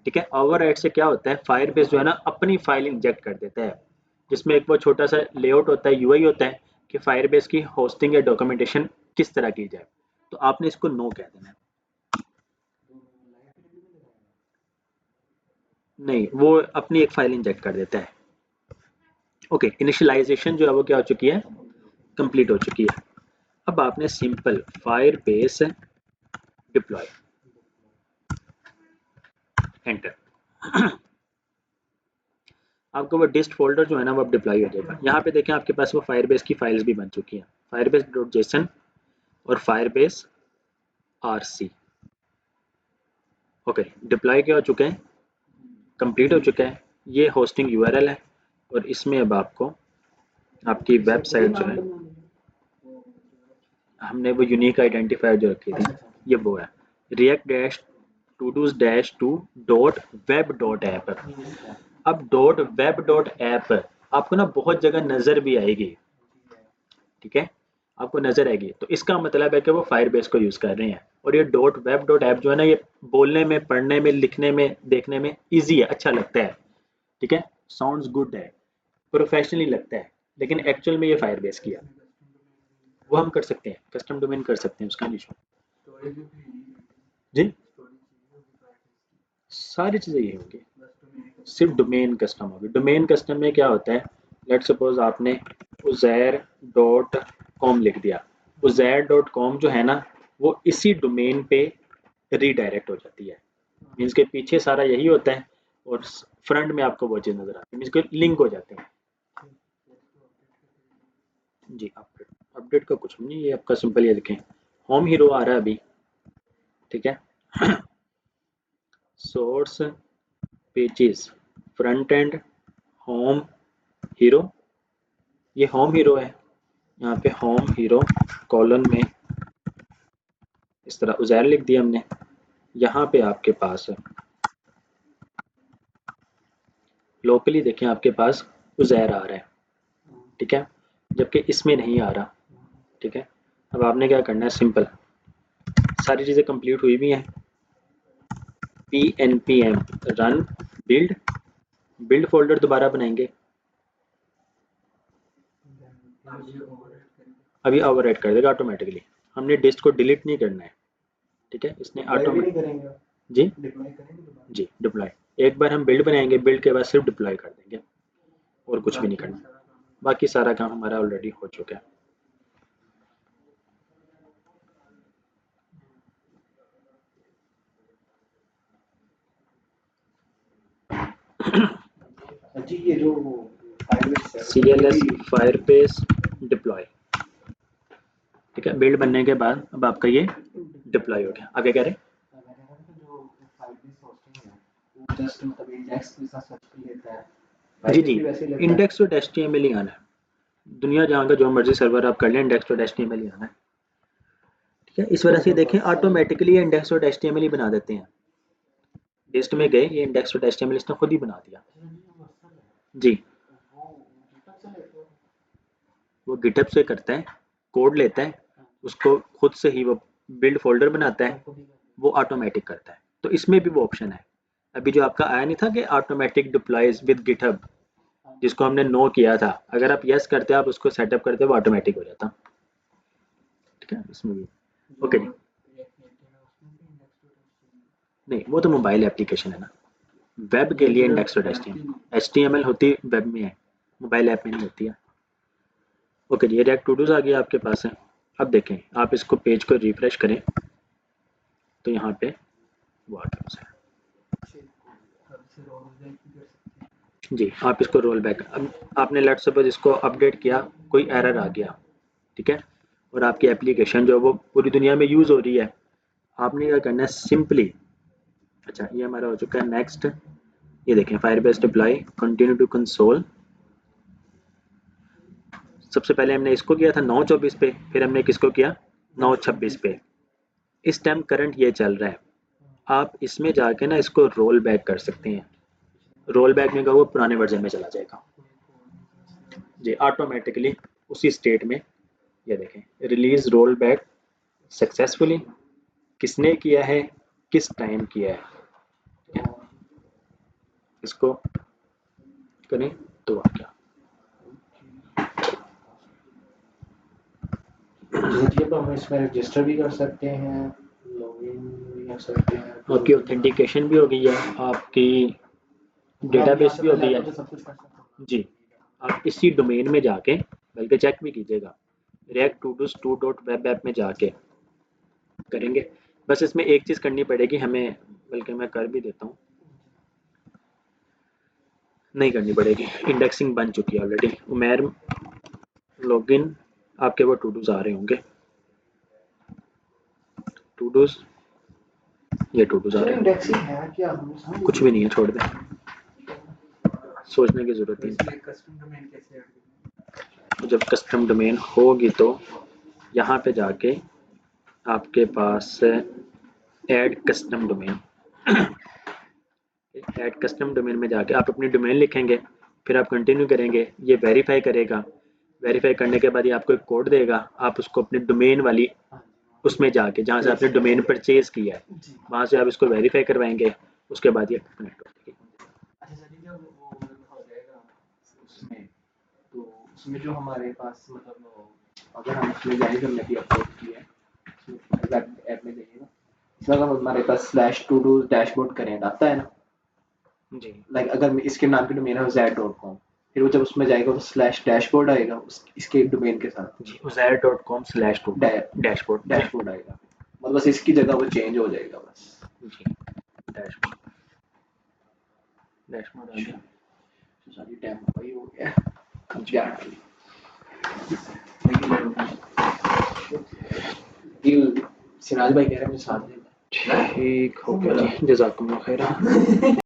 ठीक है। ओवरराइट से क्या होता है, फायरबेस जो है ना अपनी फाइल इंजेक्ट कर देता है, जिसमें एक वो छोटा सा लेआउट होता है, यूआई होता है कि फायरबेस की होस्टिंग या डॉक्यूमेंटेशन किस तरह की जाए, तो आपने इसको नो कह देना है। नहीं, वो अपनी एक फाइल इंजेक्ट कर देता है। ओके, इनिशियलाइजेशन जो है वो क्या हो चुकी है, कंप्लीट हो चुकी है। अब आपने सिंपल फायरबेस डिप्लॉय, एंटर। आपको वो डिस्ट फोल्डर जो है ना वो अब डिप्लॉय हो जाएगा। यहाँ पे देखें आपके पास वो फायरबेस की फाइल्स भी बन चुकी हैं, firebase.json और firebase rc। ओके, डिप्लॉय क्या हो चुके हैं, कंप्लीट हो चुका है। ये होस्टिंग यूआरएल है और इसमें अब आपको आपकी वेबसाइट जो है, हमने वो यूनिक आइडेंटिफायर जो रखी थी, ये वो है react-to-do-web.app। अब .web.app आपको ना बहुत जगह नजर भी आएगी, ठीक है, आपको नजर आएगी, तो इसका मतलब है कि वो फायरबेस को यूज कर रहे हैं। और ये .web.app जो है ना, ये बोलने में, पढ़ने में, लिखने में, देखने में इजी है, अच्छा लगता है, ठीक है, साउंड्स गुड है, प्रोफेशनली लगता है, लेकिन एक्चुअल में ये फायरबेस किया। वो हम कर सकते हैं, कस्टम डोमेन कर सकते हैं, उसका नहीं इशू जी, सारी चीज़ें ये होंगी, सिर्फ डोमेन कस्टम होगी। डोमेन कस्टम में क्या होता है, लेट सपोज आपने uzair.com लिख दिया, uzair.com जो है ना वो इसी डोमेन पे रीडायरेक्ट हो जाती है। मीन्स के पीछे सारा यही होता है और फ्रंट में आपको वो चीज़ नजर आती है, मीन्स के लिंक हो जाते हैं। जी अपडेट अपडेट का कुछ नहीं, ये आपका सिंपल ये देखें होम हीरो आ रहा है अभी, ठीक है। Source pages front end home hero, ये होम हीरो है, यहाँ पे होम हीरो कॉलन में इस तरह उज़ैर लिख दिया हमने। यहाँ पे आपके पास लोकली देखें आपके पास उज़ैर आ रहा है, ठीक है, जबकि इसमें नहीं आ रहा, ठीक है। अब आपने क्या करना है, सिंपल सारी चीज़ें कंप्लीट हुई भी हैं, pnpm run build, build folder दोबारा बनाएंगे, अभी ओवरराइट कर देगा ऑटोमेटिकली, हमने डिस्ट को डिलीट नहीं करना है, ठीक है, इसने ऑटोमेटिक जी जी डिप्लॉय, एक बार हम बिल्ड बनाएंगे, बिल्ड के बाद सिर्फ डिप्लॉय कर देंगे और कुछ भी नहीं करना, बाकी सारा काम हमारा ऑलरेडी हो चुका है। जी ये जो CLS फायरबेस डिप्लॉय, ठीक है, बिल्ड बनने के बाद अब आपका ये डिप्लॉय हो गया। आगे कह रहे जस्ट मतलब इंडेक्स के साथ सर्च कर लेता है जी जी इंडेक्स डॉट HTML ही आना है, दुनिया जहाँ का जो मर्जी सर्वर आप कर लें इंडेक्स डॉट HTML ही आना है, ठीक है। इस वजह से देखें ऑटोमेटिकली इंडेक्स डॉट HTML ही बना देते हैं, लिस्ट में गए ये इंडेक्स डॉट HTML इसने खुद ही बना दिया जी, वो गिटहब से करता है, कोड लेता है, उसको खुद से ही वो बिल्ड फोल्डर बनाता है, वो ऑटोमेटिक करता है। तो इसमें भी वो ऑप्शन है, अभी जो आपका आया नहीं था कि ऑटोमेटिक डिप्लॉयज विद गिटहब, जिसको हमने नो किया था, अगर आप यस करते आप उसको सेटअप करते वो ऑटोमेटिक हो जाता, ठीक है। इसमें भी ओके जी, नहीं वो तो मोबाइल एप्लीकेशन है ना, वेब के लिए इंडेक्स डॉट HTML होती वेब में है, मोबाइल ऐप में नहीं होती है। ओके जी, ये रिएक्ट टू डूज आ गया आपके पास है। अब देखें आप इसको पेज को रिफ्रेश करें तो यहाँ पे वो आ गया है जी, आप इसको रोल बैक, अब आपने लेट सपोज इसको अपडेट किया, कोई एरर आ गया, ठीक है, और आपकी एप्लीकेशन जो वो पूरी दुनिया में यूज़ हो रही है, आपने क्या करना है सिंपली, अच्छा ये हमारा हो चुका है नेक्स्ट, ये देखें Firebase deploy continue to console, सबसे पहले हमने इसको किया था 9:24 पे, फिर हमने किसको किया 9:26 पे, इस टाइम करंट ये चल रहा है, आप इसमें जाके ना इसको रोल बैक कर सकते हैं, रोल बैक में वो पुराने वर्जन में चला जाएगा जी ऑटोमेटिकली उसी स्टेट में। ये देखें रिलीज रोल बैक सक्सेसफुली, किसने किया है, किस टाइम किया है, इसको करें तो आ गया तो हम इसमें रजिस्टर भी कर सकते हैं, लॉगिन भी कर सकते हैं, आपकी ऑथेंटिकेशन भी हो गई है, आपकी डेटाबेस भी हो गई है सब कुछ कर सकते हैं जी। आप इसी डोमेन में जाके बल्कि चेक भी कीजिएगा, react to do's 2.web app में जाके करेंगे, बस इसमें एक चीज़ करनी पड़ेगी हमें, बल्कि मैं कर भी देता हूँ, नहीं करनी पड़ेगी, इंडेक्सिंग बन चुकी है ऑलरेडी, उमेर लॉगिन आपके वो टू डूज आ रहे होंगे, टू डूज, ये टू डूज आ रहे हैं, इंडेक्सिंग है क्या, कुछ भी नहीं है, छोड़ दें, सोचने की ज़रूरत नहीं, कस्टम डोमेन कैसे ऐड तो जब कस्टम डोमेन होगी तो यहाँ पे जाके आपके पास add custom domain, add custom domain में जाके आप अपनी डोमेन लिखेंगे, फिर आप कंटिन्यू करेंगे, ये वेरीफाई करेगा, वेरीफाई करने के बाद ये आपको एक कोड देगा, आप उसको अपनी डोमेन वाली उसमें जाके जहाँ से आपने डोमेन परचेज किया है वहाँ से आप इसको वेरीफाई करवाएंगे, उसके बाद ये कनेक्ट हो जाएगी। अच्छा सर जब वो हो जाएगा उसमें, तो उसमें जो हमारे पास मतलब अगर हम उसमें जाए जो हमने अपलोड किया है वेब ऐप में जाइए ना, इसमें अगर हमारे पास स्लैश टू डू डैशबोर्ड करें आता है ना जी लाइक अगर इसके नाम की डोमेन है z.com, फिर वो जब उसमें जाएगा तो स्लैश डैशबोर्ड आएगा इसके डोमेन के साथ जी uzair.com/total डैशबोर्ड डैशबोर्ड आएगा, मतलब बस इसकी जगह वो चेंज हो जाएगा बस। जी डैशबोर्ड डैशबोर्ड आ गया। तो सारी टाइम वही हो गया अब जी जाना ये सिराज भाई कह रहे हैं मुझे साथ देना। ठीक हो गया जी, जज़ाकुमुल्लाह खैर।